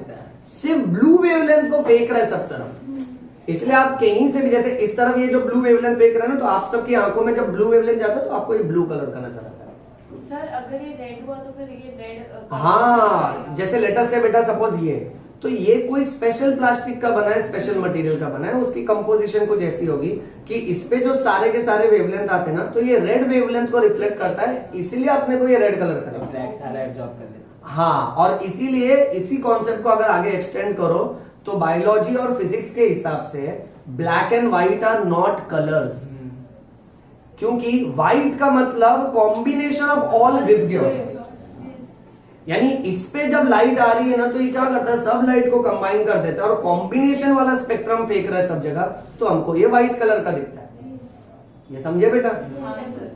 सिर्फ ब्लू वेवलेंथ को फेंक रहा है सब तरफ। इसलिए आप कहीं से भी, जैसे इस तरफ ये जो ब्लू वेवलेंथ फेंक रहा है ना, तो आप सबकी आंखों में जब ब्लू वेवलेंथ जाता है तो आपको ये ब्लू कलर का नजर आता है। सर अगर ये रेड हुआ तो फिर ये रेड, हाँ, जैसे लेटर से बेटा सपोज ये, तो ये कोई स्पेशल प्लास्टिक का बना है, स्पेशल मटेरियल का बना है, उसकी कंपोजिशन कुछ ऐसी होगी कि इस पे जो सारे के सारे वेवलेंथ आते हैं ना, तो ये रेड वेवलेंथ को रिफ्लेक्ट करता है, इसीलिए अपने को ये रेड कलर का दिखता है। ब्लैक सारा एब्जॉर्ब कर लेता है। हाँ, और इसीलिए इसी कॉन्सेप्ट को अगर आगे एक्सटेंड करो तो बायोलॉजी और फिजिक्स के हिसाब से black and white are not colours, क्योंकि व्हाइट का मतलब कॉम्बिनेशन ऑफ ऑल विबग्योर। यानी इस पे जब लाइट आ रही है ना, तो ये क्या करता है, सब लाइट को कंबाइन कर देता है और कॉम्बिनेशन वाला स्पेक्ट्रम फेंक रहा है सब जगह, तो हमको ये व्हाइट कलर का दिखता है। ये समझे बेटा?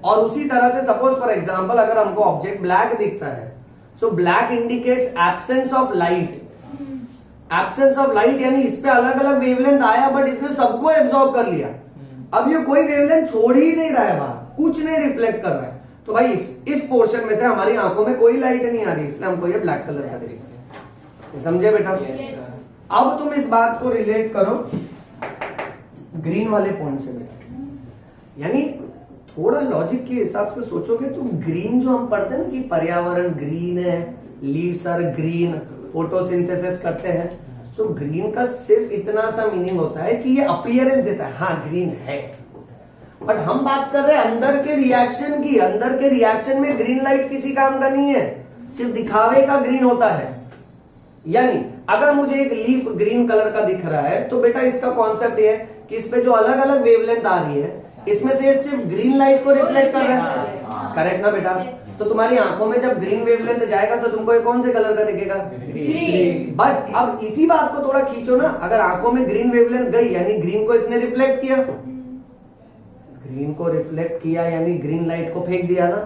और उसी तरह से सपोज फॉर एग्जांपल अगर हमको ऑब्जेक्ट ब्लैक दिखता है, so black indicates absence of light. Absence of light यानी इस पे अलग अलग वेवलेंथ आया बट इसने सबको एब्जॉर्ब कर लिया। अब ये कोई वेवलेंथ छोड़ ही नहीं रहा है, बाहर कुछ नहीं रिफ्लेक्ट कर रहा है, तो भाई इस पोर्शन में से हमारी आंखों में कोई लाइट नहीं आ रही, इसलिए हमको ये ब्लैक कलर का दिख रहा है। समझे बेटा? अब तुम इस बात को रिलेट करो ग्रीन वाले पॉइंट से बेटा, यानी थोड़ा लॉजिक के हिसाब से सोचोगे तो ग्रीन जो हम पढ़ते हैं ना कि पर्यावरण ग्रीन है, लीव्स आर ग्रीन, फोटोसिंथेसिस करते हैं, सो ग्रीन का सिर्फ इतना सा मीनिंग होता है कि ये अपीयरेंस देता है, हाँ ग्रीन है। बट हम बात कर रहे हैं अंदर के रिएक्शन की। अंदर के रिएक्शन में ग्रीन लाइट किसी काम का नहीं है, सिर्फ दिखावे का ग्रीन होता है। यानी अगर मुझे एक लीफ ग्रीन कलर का दिख रहा है तो बेटा इसका कॉन्सेप्ट ये है कि इस पे जो अलग अलग वेवलेंथ आ रही है, इसमें से सिर्फ ग्रीन लाइट को रिफ्लेक्ट कर रहा है। करेक्ट ना बेटा? तो तुम्हारी आंखों में जब ग्रीन वेवलेंथ जाएगा तो तुमको ये कौन से कलर का दिखेगा? ग्रीन। बट अब इसी बात को थोड़ा खींचो ना, अगर आंखों में ग्रीन वेवलेंथ गई यानी ग्रीन को इसने रिफ्लेक्ट किया, ग्रीन को रिफ्लेक्ट किया यानी ग्रीन लाइट को फेंक दिया ना,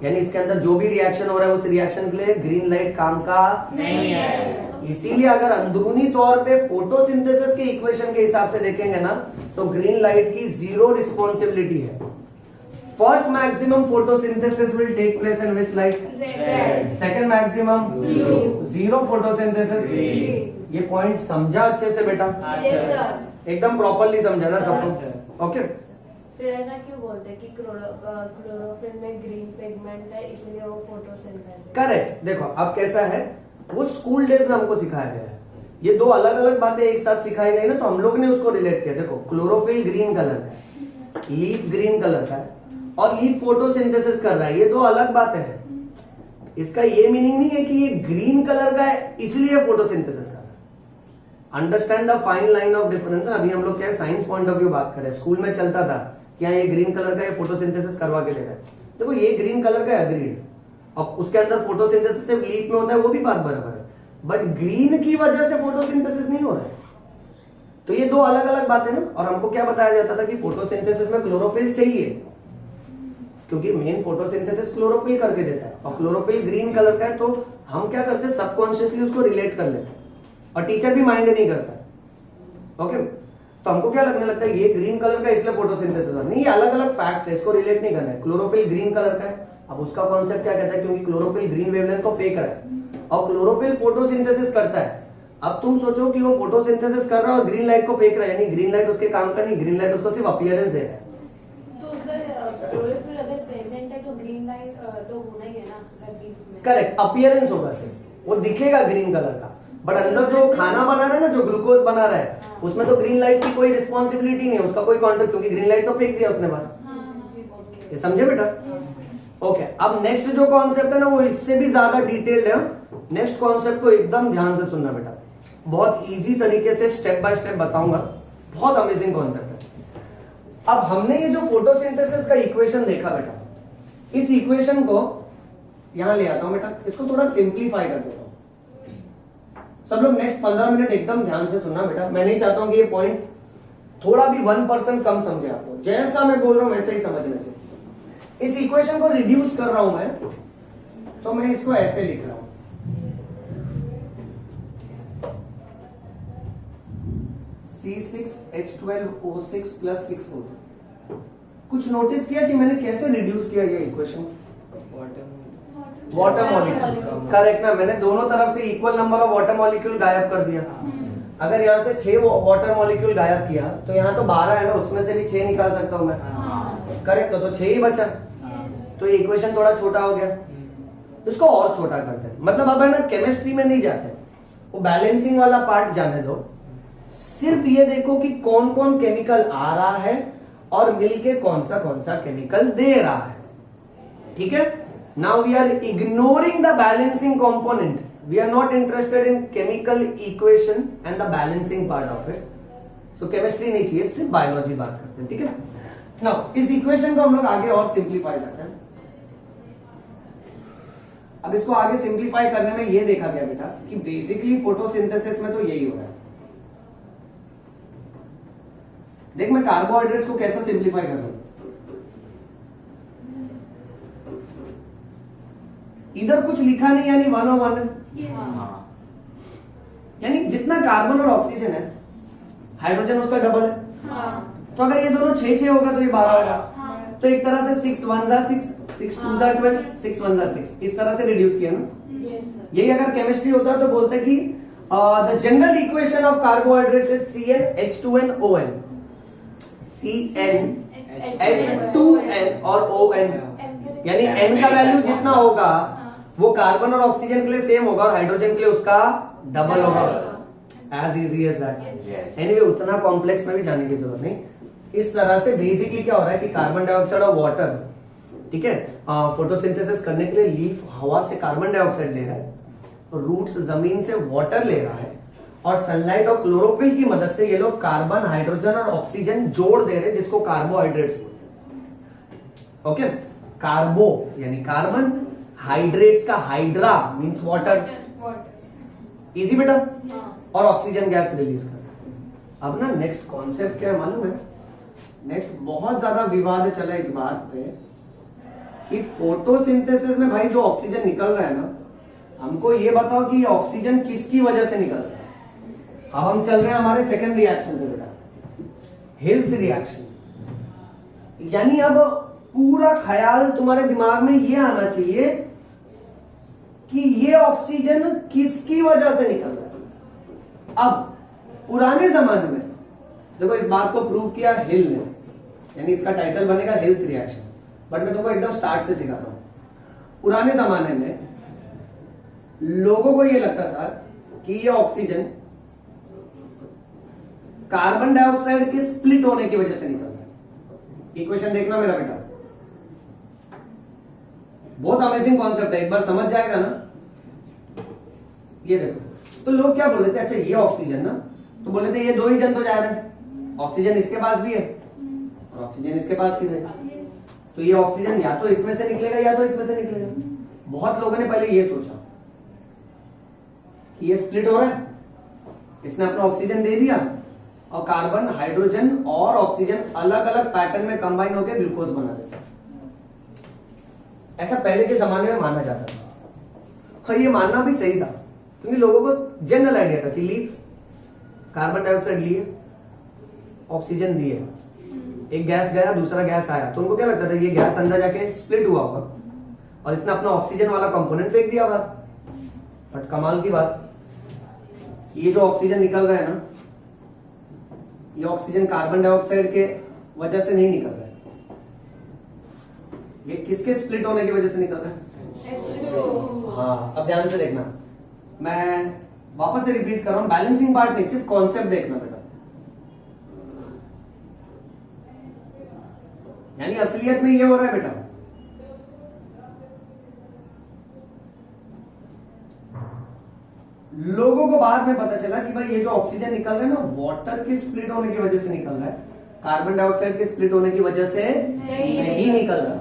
यानी इसके अंदर जो भी रिएक्शन हो रहा है उस रिएक्शन के लिए ग्रीन लाइट काम का नहीं है। इसीलिए अगर अंदरूनी तौर पे फोटोसिंथेसिस के इक्वेशन के हिसाब से देखेंगे ना, तो ग्रीन लाइट की जीरो रिस्पॉन्सिबिलिटी है। First maximum photosynthesis will take place in which light? Red. Second maximum blue. Zero photosynthesis green. ये पॉइंट समझा अच्छे से बेटा? एकदम प्रॉपरली समझा ना सबको? ओके। फिर ऐसा क्यों बोलते हैं कि क्लोरोफिल में ग्रीन पिगमेंट है इसलिए वो फोटोसिंथेसिस? करेक्ट। देखो अब कैसा है, वो स्कूल डेज में हमको सिखाया गया है, ये दो अलग अलग बातें एक साथ सिखाई गई ना, तो हम लोग ने उसको रिलेट किया। देखो क्लोरोफिल ग्रीन कलर का है, लीफ ग्रीन कलर का है, और लीफ फोटोसिंथेसिस कर रहा है, ये दो अलग बातें हैं। इसका ये मीनिंग नहीं है कि ये ग्रीन कलर का है इसलिए फोटोसिंथेसिस कर रहा है। Understand the fine line of difference. अभी हम लोग क्या है, साइंस पॉइंट ऑफ व्यू बात कर रहे हैं। स्कूल में चलता था कि ये ग्रीन कलर का ये फोटोसिंथेसिस करवा के दे रहा है। देखो ये ग्रीन कलर का एग्रीड, अब उसके अंदर फोटोसिंथेसिस सिर्फ लीफ में होता है, वो भी बात बराबर है, बट ग्रीन की वजह से फोटोसिंथेसिस नहीं हो रहा है। तो ये दो अलग अलग बातें ना। और हमको क्या बताया जाता था कि फोटोसिंथेसिस में क्लोरोफिल चाहिए, क्योंकि मेन फोटोसिंथेसिस क्लोरोफिल करके देता है, और क्लोरोफिल ग्रीन कलर का है, तो हम क्या करते हैं, सबकॉन्शियसली उसको रिलेट कर लेते हैं, और टीचर भी माइंड नहीं करता। ओके, तो हमको क्या लगने लगता है, ये ग्रीन कलर का इसलिए फोटोसिंथेसिस नहीं, ये अलग अलग फैक्ट्स है, इसको रिलेट नहीं करना है। क्लोरोफिल ग्रीन कलर का है, अब उसका कॉन्सेप्ट क्या कहता है, क्योंकि क्लोरोफिल ग्रीन वेवलेंथ को फेंक रहा है और क्लोरोफिल फोटोसिंथेसिस करता है। अब तुम सोचो कि वो फोटोसिंथेसिस कर रहा है और ग्रीन लाइट को फेंक रहा है, यानी ग्रीन लाइट उसके काम का नहीं, ग्रीन लाइट उसको सिर्फ अपीयरेंस दे रहा है। तो सर क्लोरोफिल अगर प्रेजेंट है तो ग्रीन लाइट तो होना ही है ना लीफ में? करेक्ट, अपीयरेंस होगा सिर्फ, वो दिखेगा ग्रीन कलर का, बट अंदर जो खाना बना रहा है ना, जो ग्लूकोज बना रहा है, उसमें तो ग्रीन लाइट की कोई रिस्पॉन्सिबिलिटी नहीं है, उसका कोई कॉन्ट्रैक्ट, क्योंकि ग्रीन लाइट तो फेंक दिया उसने बाहर। ये समझे बेटा? ओके, अब नेक्स्ट जो कॉन्सेप्ट है ना, वो इससे भी ज्यादा डिटेल्ड है। नेक्स्ट कॉन्सेप्ट को एकदम ध्यान से सुनना बेटा, बहुत इजी तरीके से स्टेप बाय स्टेप बताऊंगा, बहुत अमेजिंग कॉन्सेप्ट है। अब हमने ये जो फोटोसिंथेसिस का इक्वेशन देखा बेटा, इस इक्वेशन को यहां ले आता हूं बेटा, इसको थोड़ा सिंप्लीफाई कर देता हूं। सब लोग नेक्स्ट 15 मिनट एकदम ध्यान से सुनना बेटा, मैं नहीं चाहता हूं कि ये पॉइंट थोड़ा भी 1% कम समझे आपको, जैसा मैं बोल रहा हूं वैसे ही समझने से। इस इक्वेशन को रिड्यूस कर रहा हूं मैं, तो मैं इसको ऐसे लिख रहा हूं, C6H12O6 + 6O2। कुछ नोटिस किया कि मैंने कैसे रिड्यूस किया ये इक्वेशन? वाटर मॉलिक्यूल, करेक्ट ना? मैंने दोनों तरफ से equal number of water molecule गायब कर दिया। अगर यहाँ से 6 वाटर मॉलिक्यूल गायब किया तो यहाँ तो 12 है ना, उसमें से भी 6 निकाल सकता हूँ मैं, करेक्ट? तो 6 ही बचा, तो ये इक्वेशन थोड़ा छोटा हो गया। इसको और छोटा करते हैं, मतलब अब है ना केमिस्ट्री में नहीं जाते, वो बैलेंसिंग वाला पार्ट जाने दो, सिर्फ ये देखो कि कौन कौन केमिकल आ रहा है और मिलके कौन सा केमिकल दे रहा है, ठीक है? Now we are ignoring the balancing component. We are not interested in chemical equation and the balancing part of it. So chemistry नहीं चाहिए, सिर्फ बायोलॉजी बात करते हैं, ठीक है? Now इस इक्वेशन को हम लोग आगे और सिंप्लीफाई करते हैं। अब इसको आगे सिंप्लीफाई करने में ये देखा गया बेटा कि बेसिकली फोटोसिंथेसिस में तो यही हो रहा है। देख मैं कार्बोहाइड्रेट्स को कैसा सिंप्लीफाई कर रहा हूं, इधर कुछ लिखा नहीं यानी 1/1 है, यानी जितना कार्बन और ऑक्सीजन है हाइड्रोजन उसका डबल है। तो अगर ये दोनों 6 होगा तो ये 12 होगा। तो एक तरह से 6 1 जा 6, 6 2 जा 12, 6 1 जा 6, इस तरह से रिड्यूस किया ना। यही अगर केमिस्ट्री होता है तो बोलते कि the general equation of carbohydrates is CnH2nOn, CnH2n और ON, यानी n का वैल्यू जितना होगा वो कार्बन और ऑक्सीजन के लिए सेम होगा और हाइड्रोजन के लिए उसका डबल होगा। As easy as that. Anyway उतना कॉम्प्लेक्स में भी जाने की जरूरत नहीं। इस तरह से बेसिकली क्या हो रहा है कि कार्बन डाइऑक्साइड और वाटर, ठीक है, फोटोसिंथेसिस करने के लिए लीफ हवा से कार्बन डाइऑक्साइड ले रहा है, रूट्स जमीन से वाटर ले रहा है, और सनलाइट और क्लोरोफिल की मदद से ये लोग कार्बन, हाइड्रोजन और ऑक्सीजन जोड़ दे रहे हैं, जिसको कार्बोहाइड्रेट्स बोलते हैं। ओके, कार्बो यानी कार्बन, हाइड्रेट्स का हाइड्रा मींस वाटर, इजी बेटा, और ऑक्सीजन गैस रिलीज कर। अब ना नेक्स्ट कॉन्सेप्ट क्या है मालूम है? नेक्स्ट बहुत ज्यादा विवाद चला इस बात पे कि फोटोसिंथेसिस में भाई जो ऑक्सीजन निकल रहा है ना, हमको ये बताओ कि ये ऑक्सीजन किसकी वजह से निकल रहा है। अब हम चल रहे हैं हमारे सेकंड रिएक्शन पे बेटा, हिल्स रिएक्शन। यानी अब पूरा ख्याल तुम्हारे दिमाग में ये आना चाहिए कि ये ऑक्सीजन किसकी वजह से निकल रहा है। अब पुराने जमाने में देखो इस बात को प्रूव किया हिल ने, यानी इसका टाइटल बनेगा हिल्स रिएक्शन, बट मैं तुमको एकदम स्टार्ट से सिखाता हूं। पुराने जमाने में लोगों को यह लगता था कि ये ऑक्सीजन कार्बन डाइऑक्साइड के स्प्लिट होने की वजह से निकल रहा है। इक्वेशन देखना मेरा बेटा, बहुत अमेजिंग कॉन्सेप्ट है, एक बार समझ जाएगा ना। ये देखो, तो लोग क्या बोल रहे थे, अच्छा ये ऑक्सीजन ना, तो बोले थे ये 2 ही जन तो जा रहे हैं, ऑक्सीजन इसके पास भी है और ऑक्सीजन इसके पास ही है, तो ये ऑक्सीजन या तो इसमें से निकलेगा या तो इसमें से निकलेगा। बहुत लोगों ने पहले ये सोचा कि ये स्प्लिट हो रहा है, इसने अपना ऑक्सीजन दे दिया और कार्बन, हाइड्रोजन और ऑक्सीजन अलग अलग पैटर्न में कंबाइन होकर ग्लूकोज बना देता है। ऐसा पहले के जमाने में माना जाता था, और ये मानना भी सही था, क्योंकि लोगों को जनरल आइडिया था कि लीफ कार्बन डाइऑक्साइड लिए, ऑक्सीजन दिए, एक गैस गया दूसरा गैस आया, तो उनको क्या लगता था ये गैस अंदर जाके स्प्लिट हुआ होगा और इसने अपना ऑक्सीजन वाला कंपोनेंट फेंक दिया बाहर। बट कमाल की बात, ये जो ऑक्सीजन निकल रहा है ना, ये ऑक्सीजन कार्बन डाइऑक्साइड के वजह से नहीं निकल रहा है, ये किसके स्प्लिट होने की वजह से निकल रहा है? हाँ, अब ध्यान से देखना, मैं वापस से रिपीट कर रहा हूं, बैलेंसिंग पार्ट नहीं, सिर्फ कॉन्सेप्ट देखना बेटा। यानी असलियत में ये हो रहा है बेटा, लोगों को बाद में पता चला कि भाई ये जो ऑक्सीजन निकल रहा है ना, वाटर के स्प्लिट होने की वजह से निकल रहा है, कार्बन डाइऑक्साइड के स्प्लिट होने की वजह से नहीं निकल रहा।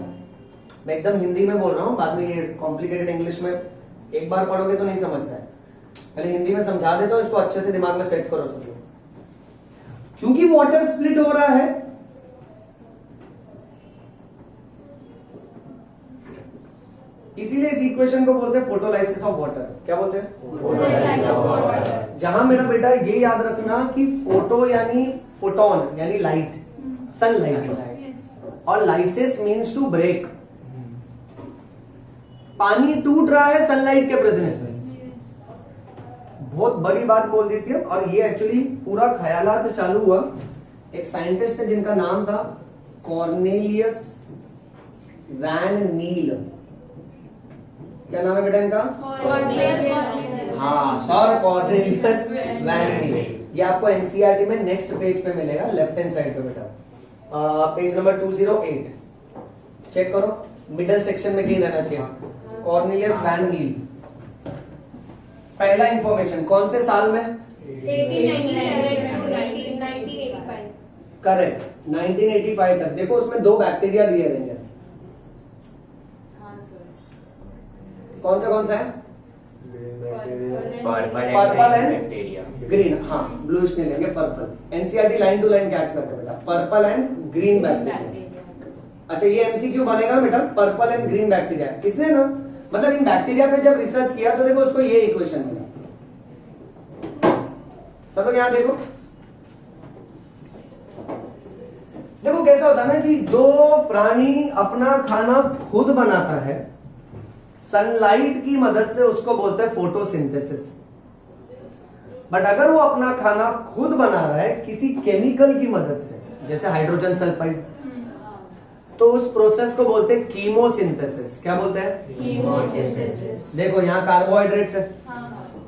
मैं एकदम हिंदी में बोल रहा हूँ, बाद में ये कॉम्प्लिकेटेड इंग्लिश में एक बार पढ़ोगे तो नहीं समझता है, पहले हिंदी में समझा देता हूँ, इसको अच्छे से दिमाग में सेट करो सब लोग। क्योंकि वाटर स्प्लिट हो रहा है, इसीलिए इस इक्वेशन को बोलते हैं फोटोलाइसिस ऑफ वाटर। क्या बोलते हैं? जहां मेरा बेटा ये याद रखना कि फोटो यानी फोटोन यानी लाइट, सनलाइट, और लाइसिस मींस टू ब्रेक। पानी टूट रहा है सनलाइट के प्रेजेंस में। बहुत बड़ी बात बोल दी थी, और ये एक्चुअली पूरा ख्यालात चालू हुआ। एक साइंटिस्ट है जिनका नाम था कॉर्नेलियस वैन नील। क्या नाम है बेटा इनका? हाँ, सर कॉर्नेलियस वैन नील। ये आपको एनसीईआरटी में नेक्स्ट पेज पे मिलेगा, लेफ्ट हैंड साइड पे बेटा, पेज नंबर 208। चेक करो, मिडिल सेक्शन में कहीं रहना चाहिए। कॉर्नेलियस वैन नील। पहला इंफॉर्मेशन कौन से साल में? 1897 to 1985। करेक्ट, 1985 तक। देखो उसमें दो बैक्टीरिया दिए रहेंगे, कौन सा है? Purple and green. हाँ, ब्लूइश नहीं लेंगे, purple. NCERT line to line catch करते बेटा, पर्पल एंड ग्रीन बैक्टीरिया। अच्छा, ये एमसीक्यू बनेगा बेटा, पर्पल एंड ग्रीन बैक्टीरिया। किसने ना, मतलब इन बैक्टीरिया पे जब रिसर्च किया तो देखो उसको ये इक्वेशन मिला। सब लोग यहां देखो, देखो कैसा होता है ना कि जो प्राणी अपना खाना खुद बनाता है सनलाइट की मदद से, उसको बोलते हैं फोटोसिंथेसिस। बट अगर वो अपना खाना खुद बना रहा है किसी केमिकल की मदद से, जैसे हाइड्रोजन सल्फाइड, तो उस प्रोसेस को बोलते हैं कीमोसिंथेसिस। क्या बोलते हैं? कीमोसिंथेसिस। देखो यहाँ कार्बोहाइड्रेट्स है,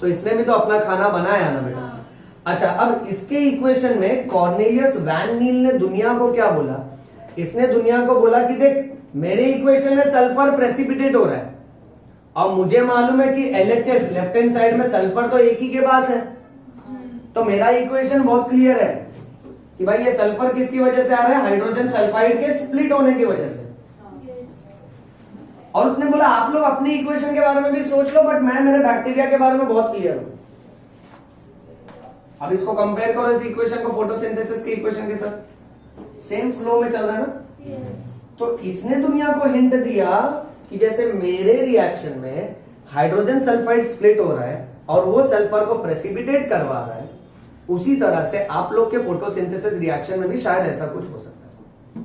तो इसने भी तो अपना खाना बनाया ना बेटा। अच्छा, अब इसके इक्वेशन में कॉर्नेलियस वैन नील ने दुनिया को क्या बोला? इसने दुनिया को बोला कि देख, मेरे इक्वेशन में सल्फर प्रेसिपिटेट हो रहा है, और मुझे मालूम है कि LHS लेफ्ट हैंड साइड में सल्फर तो एक ही के पास है, तो मेरा इक्वेशन बहुत क्लियर है कि भाई ये सल्फर किसकी वजह से आ रहा है? हाइड्रोजन सल्फाइड के स्प्लिट होने की वजह से। और उसने बोला आप लोग अपनी इक्वेशन के बारे में भी सोच लो, बट मैं मेरे बैक्टीरिया के बारे में बहुत क्लियर हूं। अब इसको कंपेयर करो इस इक्वेशन को फोटोसिंथेसिस के इक्वेशन के साथ, सेम फ्लो में चल रहा है ना। तो इसने दुनिया को हिंट दिया कि जैसे मेरे रिएक्शन में हाइड्रोजन सल्फाइड स्प्लिट हो रहा है और वो सल्फर को प्रेसिपिटेट करवा रहा है, उसी तरह से आप लोग के फोटोसिंथेसिस रिएक्शन में भी शायद ऐसा कुछ हो सकता है।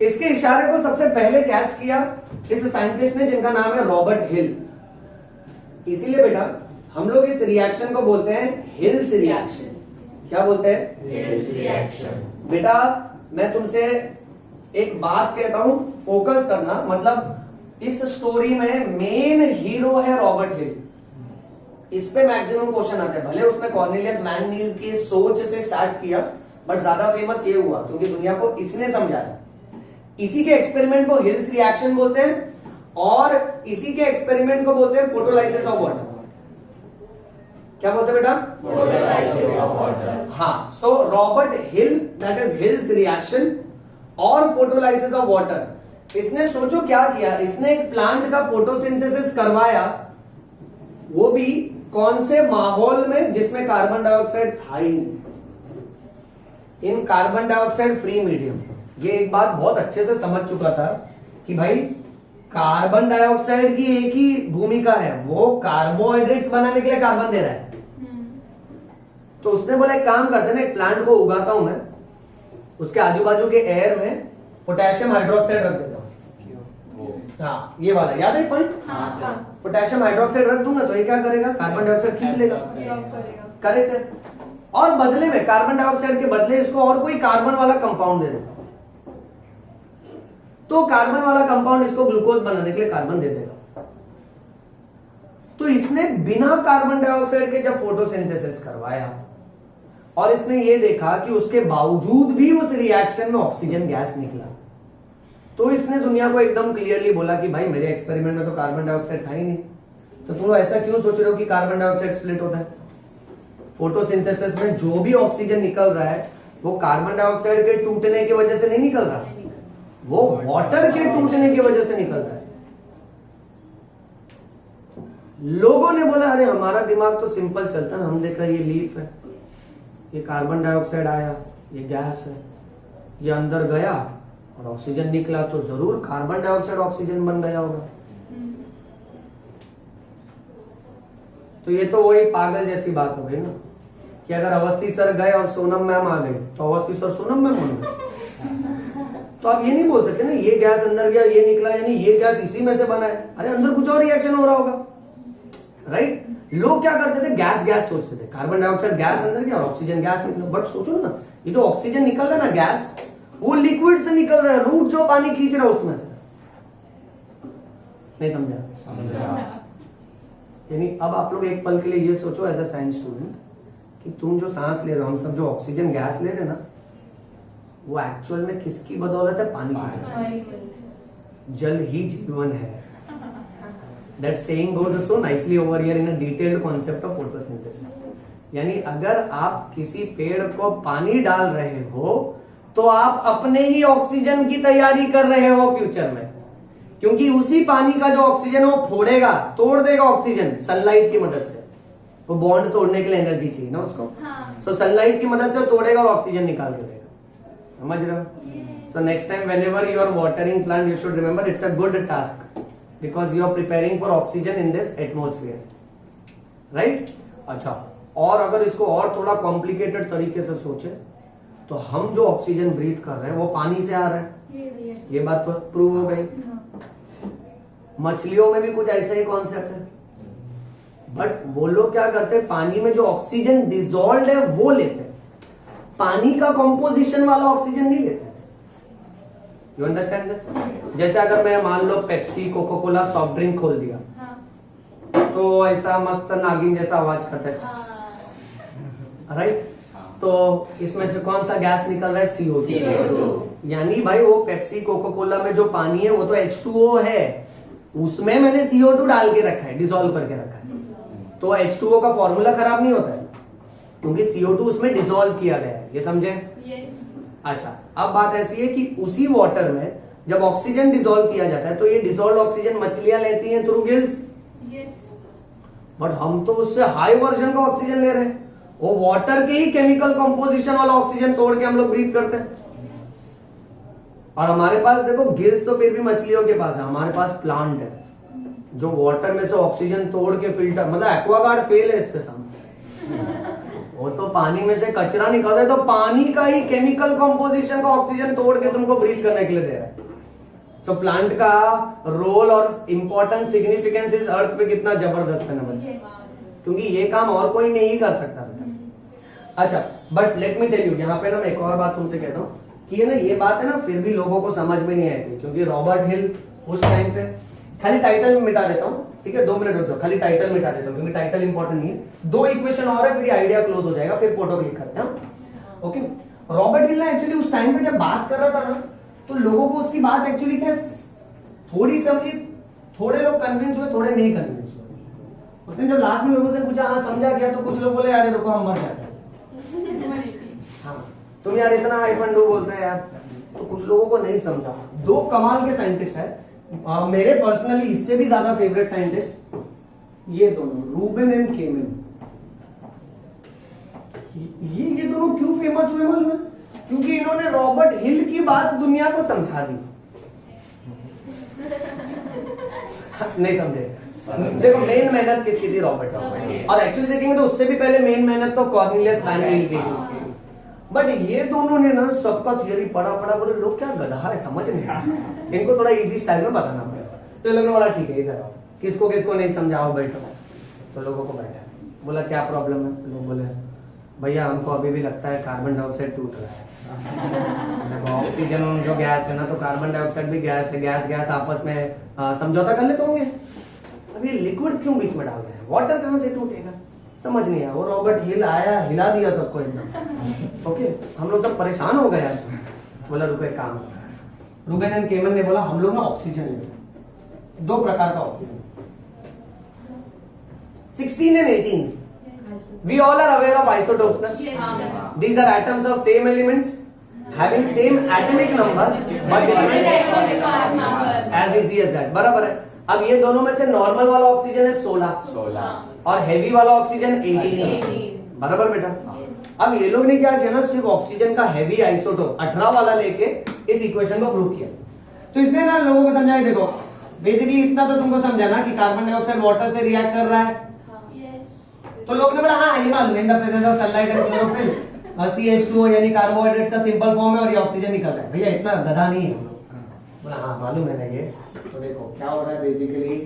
इसके इशारे को सबसे पहले कैच किया इस साइंटिस्ट ने जिनका नाम है रॉबर्ट हिल। इसीलिए बेटा हम लोग इस रिएक्शन को बोलते हैं हिल्स रिएक्शन। क्या बोलते हैं? Hills reaction. बेटा मैं तुमसे एक बात कहता हूं, फोकस करना। मतलब इस स्टोरी में मेन हीरो है रॉबर्ट हिल। इस पे मैक्सिमम क्वेश्चन आते हैं। भले उसने कॉर्नेलियस वैन नील की सोच से स्टार्ट किया, बट ज्यादा फेमस ये हुआ क्योंकि दुनिया को इसने समझाया। इसी के एक्सपेरिमेंट को हिल्स रिएक्शन बोलते हैं, और इसी के एक्सपेरिमेंट को बोलते हैं फोटोलाइसिस ऑफ वाटर। क्या बोलते हैं बेटा? Photolysis of water. हाँ, so Robert Hill, that is Hill's reaction और फोटोलाइसिस ऑफ वाटर। इसने सोचो क्या किया, इसने एक प्लांट का फोटोसिंथेसिस करवाया, वो भी कौन से माहौल में जिसमें कार्बन डाइऑक्साइड था ही नहीं, इन कार्बन डाइऑक्साइड फ्री मीडियम। ये एक बात बहुत अच्छे से समझ चुका था कि भाई कार्बन डाइऑक्साइड की एक ही भूमिका है, वो कार्बोहाइड्रेट्स बनाने के लिए कार्बन दे रहा है। तो उसने बोला एक काम करते ना, एक प्लांट को उगाता हूं मैं, उसके आजू बाजू के एयर में पोटेशियम हाइड्रोक्साइड रख देता हूं। हाँ, ये वाला याद है पॉइंट? पोटेशियम हाइड्रोक्साइड रख दूंगा तो ये क्या करेगा? कार्बन डाइऑक्साइड खींच लेगा। करेक्ट है। और बदले में कार्बन डाइऑक्साइड के बदले इसको और कोई कार्बन वाला कंपाउंड दे देता हूं, तो कार्बन वाला कंपाउंड इसको ग्लूकोज बनाने के लिए कार्बन दे देगा। तो इसने बिना कार्बन डाइऑक्साइड के जब फोटोसिंथेसिस करवाया और इसने ये देखा कि उसके बावजूद भी उस रिएक्शन में ऑक्सीजन गैस निकला, तो इसने दुनिया को एकदम क्लियरली बोला कि भाई मेरे एक्सपेरिमेंट में तो कार्बन डाइऑक्साइड था ही नहीं, तो तुम ऐसा क्यों सोच रहे हो कि कार्बन डाइऑक्साइड स्प्लिट होता है? फोटोसिंथेसिस में जो भी ऑक्सीजन निकल रहा है वो कार्बन डाइऑक्साइड के टूटने की वजह से नहीं निकल रहा, वो वाटर के टूटने की वजह से निकलता है। लोगों ने बोला अरे हमारा दिमाग तो सिंपल चलता है, हम देख रहे हैं ये लीफ है, ये कार्बन डाइऑक्साइड आया, ये गैस है, ये अंदर गया और ऑक्सीजन निकला, तो जरूर कार्बन डाइऑक्साइड ऑक्सीजन बन गया होगा। तो ये तो वही पागल जैसी बात हो गई ना कि अगर अवस्थी सर गए और सोनम मैम आ गई तो अवस्थी सर सोनम मैम बन गए। तो आप ये नहीं बोल सकते ना ये गैस अंदर गया ये निकला, यानी ये गैस इसी में से बना है। अरे अंदर कुछ और रिएक्शन हो रहा होगा, राइट? लोग क्या करते थे, गैस गैस सोचते थे, कार्बन डाइऑक्साइड गैस अंदर गया और ऑक्सीजन गैस निकला। बट सोचो ना, ये जो ऑक्सीजन निकल रहा है ना गैस, वो लिक्विड से निकल रहा है, रूट जो पानी खींच रहा है उसमें से। नहीं समझा? यानी अब आप लोग एक पल के लिए ये सोचो एज अ साइंस स्टूडेंट कि तुम जो सांस ले रहे हो, हम सब जो ऑक्सीजन गैस ले रहे हैं ना, वो एक्चुअल में किसकी बदौलत है? पानी की बदौलत। जल ही जीवन है। That saying goes so nicely over here in a detailed concept of photosynthesis. यानी अगर आप किसी पेड़ को पानी डाल रहे हो तो आप अपने ही ऑक्सीजन की तैयारी कर रहे हो फ्यूचर में, क्योंकि उसी पानी का जो ऑक्सीजन वो फोड़ेगा, तोड़ देगा ऑक्सीजन सनलाइट की मदद से। वो बॉन्ड तोड़ने के लिए एनर्जी चाहिए ना उसको, सो सनलाइट की मदद से तोड़ेगा और ऑक्सीजन निकाल के देगा। समझ रहे हो? So next time whenever you are watering plant, you should remember it's a good task because you are preparing for oxygen in this atmosphere, right? अच्छा, और अगर इसको और थोड़ा कॉम्प्लिकेटेड तरीके से सोचे तो हम जो ऑक्सीजन ब्रीथ कर रहे हैं वो पानी से आ रहा है। ये बात तो प्रूव हो गई। मछलियों में भी कुछ ऐसा ही कॉन्सेप्ट है, बट वो लोग क्या करते हैं, पानी में जो ऑक्सीजन डिसॉल्व्ड है वो लेते हैं, पानी का कॉम्पोजिशन वाला ऑक्सीजन नहीं लेते। You understand this? जैसे अगर मैं मान लो Pepsi, Coca Cola, soft drink खोल दिया, तो ऐसा मस्त नागिन जैसा आवाज करता है, राइट? तो इसमें से कौन सा गैस निकल रहा है? CO2। यानी भाई वो पेप्सी, कोको कोला में जो पानी है वो तो H2O है, उसमें मैंने CO2 डाल के रखा है, डिसॉल्व करके रखा है। तो H2O का फॉर्मूला खराब नहीं होता है क्योंकि CO2 उसमें डिसॉल्व किया गया है। ये समझे? अच्छा, अब बात ऐसी है कि उसी वाटर में जब ऑक्सीजन डिसॉल्व किया जाता है तो ये डिसॉल्व ऑक्सीजन मछलियां लेती हैं थ्रू गिल्स, बट हम तो उससे हाई वर्जन का ऑक्सीजन ले रहे हैं। वो वाटर के ही केमिकल कंपोजिशन वाला ऑक्सीजन तोड़ के हम लोग ब्रीथ करते हैं। और हमारे पास देखो गिल्स तो फिर भी मछलियों के पास है, हमारे पास प्लांट है जो वाटर में से ऑक्सीजन तोड़ के फिल्टर, मतलब एक्वागार्ड फेल है इसके सामने। वो तो पानी में से कचरा निकलता है तो पानी का ही केमिकल कंपोजिशन का ऑक्सीजन तोड़ के तुमको ब्रीथ करने के लिए दे रहा है। सो प्लांट का रोल और इंपॉर्टेंस, सिग्निफिकेंस इस अर्थ पे कितना जबरदस्त है ना बच्चे, क्योंकि ये काम और कोई नहीं कर सकता। अच्छा, but let me tell you, यहाँ पे ना मैं एक और बात तुमसे कहता हूँ कि ये ना, ये बात है ना फिर भी लोगों को समझ में नहीं आई थी, क्योंकि रॉबर्ट हिल उस टाइम पे, खाली टाइटल मिटा देता हूँ, ठीक है? 2 मिनट रुक जाओ, खाली टाइटल मिटा देता हूँ क्योंकि टाइटल इंपॉर्टेंट नहीं है। 2 इक्वेशन और है, फिर आइडिया क्लोज हो जाएगा, फिर फोटो क्लिक करते हैं। ओके, रॉबर्ट हिल ने एक्चुअली उस टाइम पे जब बात कर रहा था ना, तो लोगों को उसकी बात एक्चुअली क्या थोड़ी समझी, थोड़े लोग कन्विंस हुए, थोड़े नहीं कन्विंस हुए। उसने जब लास्ट में लोगों से पूछा, हाँ समझा क्या, तो कुछ लोग बोले यार रुको हम मर जाते हैं। हाँ, तुम यार इतना हाइपंडू बोलते हैं यार, तो कुछ लोगों को नहीं समझा। 2 कमाल के साइंटिस्ट है, मेरे पर्सनली इससे भी ज्यादा फेवरेट साइंटिस्ट ये दोनों, रूबेन एंड केमेन। ये दोनों क्यों फेमस हुए मालूम है? क्योंकि इन्होंने रॉबर्ट हिल की बात दुनिया को समझा दी। नहीं समझे? देखो मेन मेहनत किसकी थी? रॉबर्ट। और एक्चुअली देखेंगे तो उससे भी पहले मेन मेहनत तो कॉर्नेलियस वैन हील की थी। बट ये दोनों ने ना सबका थियरी पढ़ा, बोले लोग क्या गधा है, समझ नहीं आया, इनको थोड़ा इजी स्टाइल में बताना पड़ेगा। तो लोगों ने बोला ठीक है, इधर आओ, किसको किसको नहीं समझाओ, बैठो। तो लोगों को बैठा, बोला क्या प्रॉब्लम है? लोग बोले भैया हमको अभी भी लगता है कार्बन डाइऑक्साइड टूट रहा है। ऑक्सीजन जो गैस है ना, तो कार्बन डाइऑक्साइड भी गैस है, गैस आपस में समझौता कर लेते होंगे। अब ये लिक्विड क्यों बीच में डाल रहे हैं? वाटर कहां से टूटेगा? समझ नहीं आया। वो रॉबर्ट हिल आया, हिला दिया सबको एकदम। ओके, हम लोग सब परेशान हो गए। बोला रुपए काम, रूबेन एंड केमन ने बोला हम लोग ना ऑक्सीजन लेंगे, 2 प्रकार का oxygen, 16 and 18. We all are aware of isotopes, na? These are atoms of same elements having same atomic number but different, as easy as that, बराबर है। अब ये दोनों में से नॉर्मल वाला ऑक्सीजन है 16 और हेवी वाला ऑक्सीजन 18, बराबर बेटा। अब ये लोग ने क्या किया ना, सिर्फ ऑक्सीजन का हेवी आइसोटोप 18 वाला लेके इस इक्वेशन को प्रूव किया। तो इसने ना लोगों को समझाया, देखो बेसिकली इतना तो तुमको समझा ना कि कार्बन डाइऑक्साइड वाटर से रिएक्ट कर रहा है, तो लोग ने बोला हाँ ये मालूम है, in the presence of sunlight and chlorophyll CH2O यानी कार्बोहाइड्रेट्स का सिंपल फॉर्म है और ये ऑक्सीजन निकल रहा है। भैया इतना गधा नहीं है हम लोग, बोला हाँ मालूम है ना ये। तो देखो क्या हो रहा है बेसिकली,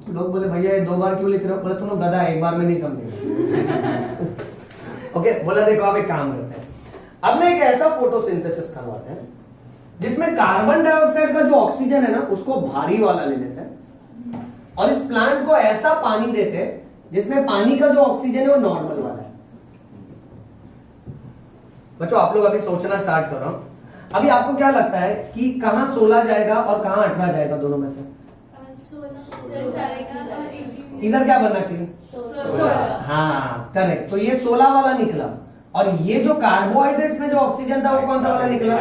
लोग बोले भैया ये 2 बार क्यों लिख रहे हो, बोला तुम लोग गधा है, एक बार में नहीं समझे। ओके, बोला देखो आप एक काम करते हैं, अब ना एक ऐसा फोटोसिंथेसिस करवाते हैं जिसमें कार्बन डाइऑक्साइड का जो ऑक्सीजन है ना उसको भारी वाला ले लेते हैं और इस प्लांट को ऐसा पानी देते हैं जिसमें पानी का जो ऑक्सीजन है वो नॉर्मल वाला है। बच्चों आप लोग अभी सोचना स्टार्ट करो, अभी आपको क्या लगता है कि कहां 16 जाएगा और कहां 18 जाएगा, दोनों में से इधर क्या बनना चाहिए? हाँ करेक्ट, तो ये 16 वाला निकला और ये जो कार्बोहाइड्रेट्स में जो ऑक्सीजन था वो कौन सा वाला निकला?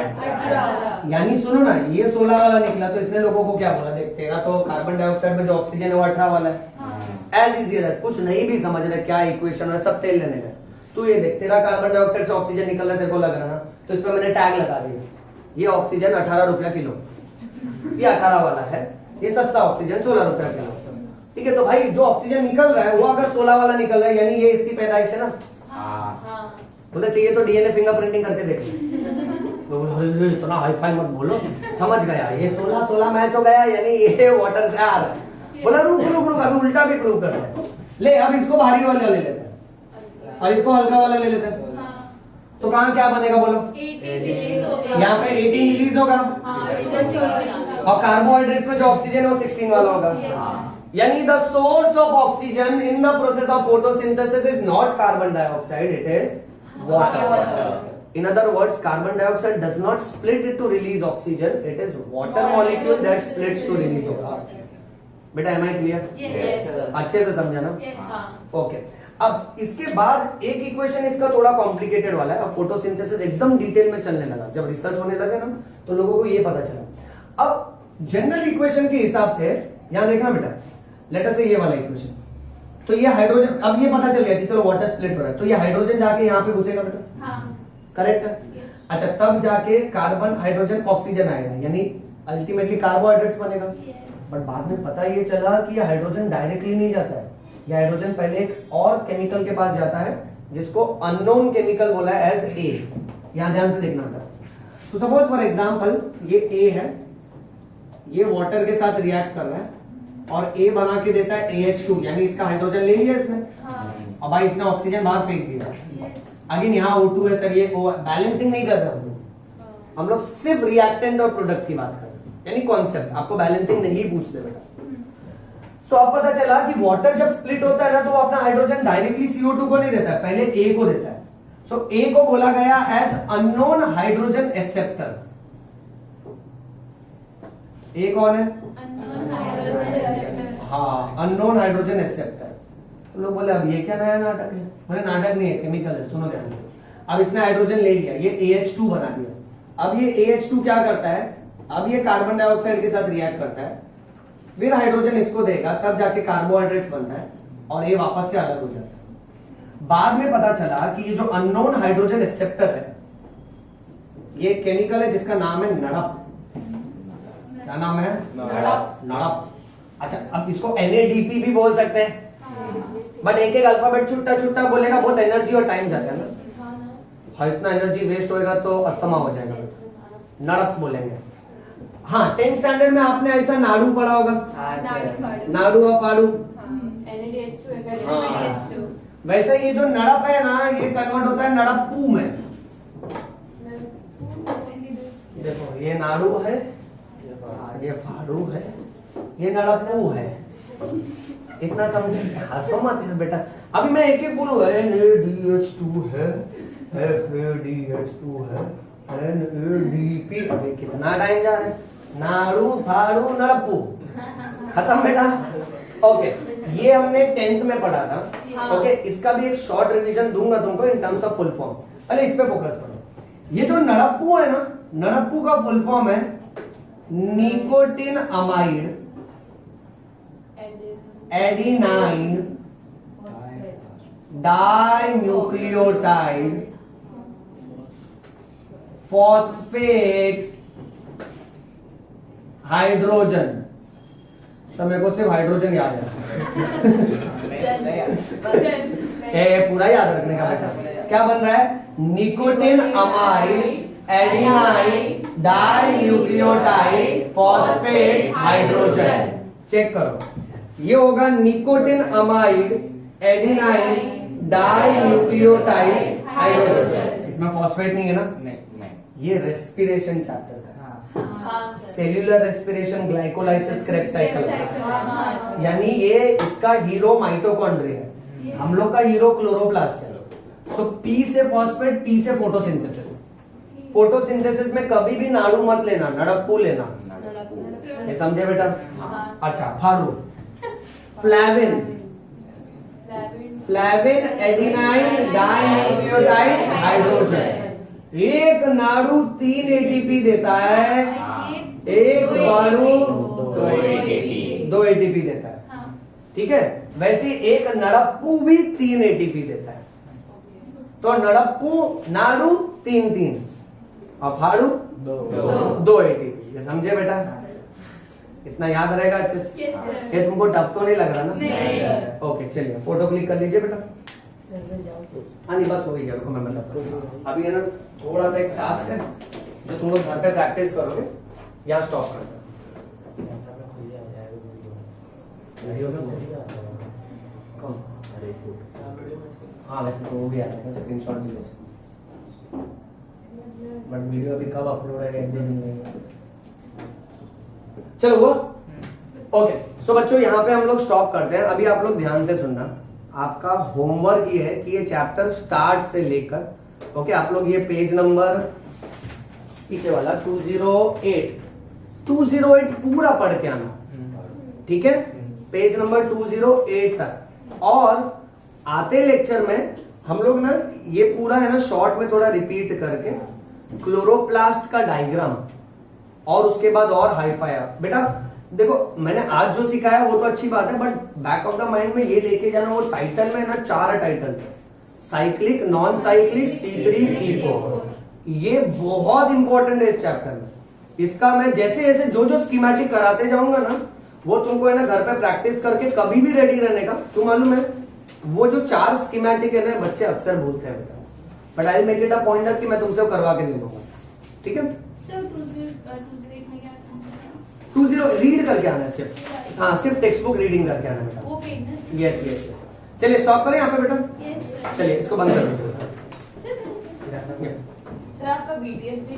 यानी सुनो ना, ये 16 वाला निकला तो इसने लोगों को क्या बोला, देख तेरा तो कार्बन डाइऑक्साइड में जो ऑक्सीजन है वो 18 वाला है। एज इजी दैट, कुछ नहीं भी समझ रहे क्या इक्वेशन है, सब तेल लेने का। तू ये देख तेरा कार्बन डाइऑक्साइड से ऑक्सीजन निकल रहा है, तेरे को लग रहा है ना, तो इसमें मैंने टैग लगा दिया, ये ऑक्सीजन 18 रुपया किलो, ये 18 वाला है, ये सस्ता ऑक्सीजन 16 रुपया किलो। ठीक है, तो भाई जो ऑक्सीजन निकल रहा है वो अगर 16 वाला निकल रहा है यानी ये इसकी पैदाइश है ना। बोला चाहिए तो डीएनए फिंगरप्रिंटिंग करके देख, इतना हाई फाई मत बोलो, समझ गया ये 16 मैच हो गया यानी ये वाटर से आ रहा है। बोला रुक रुक रुक, अभी उल्टा भी प्रूव करते हैं। ले अब इसको भारी वाला ले लेते हैं और इसको हल्का वाला ले लेते हैं, तो कहाँ क्या बनेगा बोलो? यहाँ पे 18 रिलीज होगा और कार्बोहाइड्रेट्स में जो ऑक्सीजन है वो 16 वाला होगा। यानी the source of oxygen in the process of photosynthesis is not carbon dioxide, it is water. In other words, carbon dioxide does not split it to release oxygen, it is water molecule that splits to release oxygen. बेटा am I clear? Yes. अच्छे से समझा ना? Okay, अब इसके बाद एक equation इसका थोड़ा कॉम्प्लिकेटेड वाला है। अब फोटोसिंथेसिस एकदम डिटेल में चलने लगा, जब रिसर्च होने लगे ना तो लोगों को ये पता चला। अब जनरल इक्वेशन के हिसाब से यहां देखना बेटा, लेट अस से ये वाला इक्वेशन, तो ये हाइड्रोजन, अब ये पता चल गया कि चलो वाटर स्प्लिट हो रहा है, तो ये हाइड्रोजन जाके यहाँ पे घुसेगा बेटा। हाँ। करेक्ट है। अच्छा, तब जाके कार्बन हाइड्रोजन ऑक्सीजन आएगा, यानी अल्टीमेटली कार्बोहाइड्रेट्स बनेगा। बट बाद में पता ये चला कि ये हाइड्रोजन डायरेक्टली नहीं जाता है, ये हाइड्रोजन पहले एक और केमिकल के पास जाता है जिसको अननोन केमिकल बोला है एज ए। यहां ध्यान से देखना बेटा, तो सपोज फॉर एग्जांपल ये ए है, ये वाटर के साथ रिएक्ट कर रहा है और A बना के देता है AH2, यानी इसका हाइड्रोजन ले लिया इसने। और भाई इसने ऑक्सीजन बाहर फेंक दिया। अगेन यहाँ O2 है सर, ये बैलेंसिंग नहीं कर रहे हम लोग सिर्फ रिएक्टेंट और प्रोडक्ट की बात कर रहे हैं, यानी कॉन्सेप्ट, आपको बैलेंसिंग नहीं पूछते बेटा। सो अब पता चला कि वाटर जब स्प्लिट होता है ना तो वो अपना हाइड्रोजन डायरेक्टली CO2 को नहीं देता है, पहले A को देता है। सो A को बोला गया as unknown hydrogen acceptor. A कौन है? हाँ, अननोन हाइड्रोजन एक्सेप्टर। लोग बोले अब ये क्या नया नाटक है? बोले नाटक नहीं है, केमिकल है, सुनो ध्यान से। अब इसने हाइड्रोजन ले लिया, ये AH2 बना दिया। अब ये AH2 क्या करता है, अब ये कार्बन डाइऑक्साइड के साथ रिएक्ट करता है, फिर हाइड्रोजन इसको देगा, तब जाके कार्बोहाइड्रेट्स बनता है और ये वापस से अलग हो जाता है। बाद में पता चला कि ये जो अननोन हाइड्रोजन एक्सेप्टर है ये केमिकल है जिसका नाम है नड़प। क्या नाम है? नड़प। अच्छा, अब इसको NADP भी बोल सकते हैं, बट एक एक अल्फाबेट छुट्टा छुट्टा बोलेगा, बहुत एनर्जी और टाइम जाता है ना। हाँ, इतना एनर्जी वेस्ट होएगा तो अस्थमा हो जाएगा। नड़प बोलेंगे। हाँ, 10th स्टैंडर्ड में आपने ऐसा नाड़ू पढ़ा होगा, नाड़ू और फाड़ू। वैसे ये जो नड़प है ना, ये कन्वर्ट होता है नड़प्पू में। देखो ये नाड़ू है, ये फाड़ू है, ये नड़प्पू है। इतना समझे? हंसो मत यार बेटा, अभी मैं एक एक बोलूंगा। NADH2 है, FADH2 है, NADP। अभी कितना टाइम जा रहा है? नाड़ू फाड़ू नड़प्पू, खत्म बेटा। ओके, ये हमने 10th में पढ़ा था. हाँ. ओके, इसका भी एक शॉर्ट रिवीजन दूंगा तुमको in terms of full form. पहले इस पे फोकस करो. ये जो नड़प्पू है ना, नड़प्पू का फुल फॉर्म है nicotine amide adenine dinucleotide phosphate hydrogen. तो मेरे को सिर्फ हाइड्रोजन याद है. पूरा याद रखने का बेटा. क्या बन रहा है? Nicotine amide adenine dinucleotide phosphate hydrogen. Check करो, ये होगा nicotine amide adenine dinucleotide hydrogen. इसमें फॉस्फेट नहीं है ना? नहीं. ये रेस्पिरेशन चैप्टर का है. हाँ. Cellular respiration glycolysis Krebs cycle. यानी ये इसका हीरो माइटोकॉन्ड्रिया है, हम लोग का हीरो क्लोरोप्लास्ट है. सो पी से फॉस्फेट, टी से फोटोसिंथेसिस. फोटोसिंथेसिस में कभी भी नाड़ू मत लेना, नड़प्पू लेना. ये समझे बेटा? हाँ. अच्छा, फारू. Flavin flavin adenine dinucleotide hydrogen. एक नाड़ू 3 एटीपी देता है, एक नाड़ू 2 एटीपी देता है. ठीक है, वैसे एक नड़प्पू भी 3 एटीपी देता है. तो नड़प्पू नाड़ू 3 और फाड़ू 2 एटीपी. ये समझे बेटा? इतना याद रहेगा अच्छे से? ये तुमको टफ तो नहीं लग रहा ना? नहीं. ओके, चलिए फोटो क्लिक कर लीजिए बेटा. हाँ नहीं, बस हो गया. रुको मैं बताता हूँ. अभी है ना थोड़ा सा एक टास्क है जो तुम लोग घर पे प्रैक्टिस करोगे. यहाँ स्टॉप करते हाँ, वैसे तो वो भी आ जाएगा, स्क्रीनशॉट भी ले सकते, बट वीडियो अभी कब अपलोड है 1-2 दिन में. चलो वो ओके. सो बच्चों यहाँ पे हम लोग स्टॉप करते हैं. अभी आप लोग ध्यान से सुनना. आपका होमवर्क ये है कि ये चैप्टर स्टार्ट से लेकर ओके आप लोग ये पेज नंबर पीछे वाला 208 पूरा पढ़ के आना. ठीक है, पेज नंबर 208 तक. और आते लेक्चर में हम लोग ना ये पूरा है ना शॉर्ट में थोड़ा रिपीट करके क्लोरोप्लास्ट का डायग्राम और उसके बाद और हाईफाई. बेटा देखो, मैंने आज जो सिखाया वो तो अच्छी बात है, but back of the mind में ये लेके जाना. वो टाइटल में ना 4 टाइटल थे, cyclic, non cyclic, C3, C4. ये बहुत इंपॉर्टेंट है इस चैप्टर में. इसका मैं जैसे जैसे जो स्कीमेटिक कराते जाऊंगा ना, वो तुमको है ना घर पे प्रैक्टिस करके कभी भी रेडी रहने का. तुम मालूम है वो जो 4 स्कीमेटिक है ना, बच्चे अक्सर भूलते हैं बेटा, but I make it a point कि मैं तुमसे करवा के दे दूंगा. ठीक है, 20 रीड करके आना है सिर्फ. हाँ, सिर्फ टेक्स्ट बुक रीडिंग करके आना बेटा. Yes yes yes. चलिए स्टॉप करें यहाँ पे बेटा. चलिए इसको बंद कर दीजिए. सर आपका BTS भी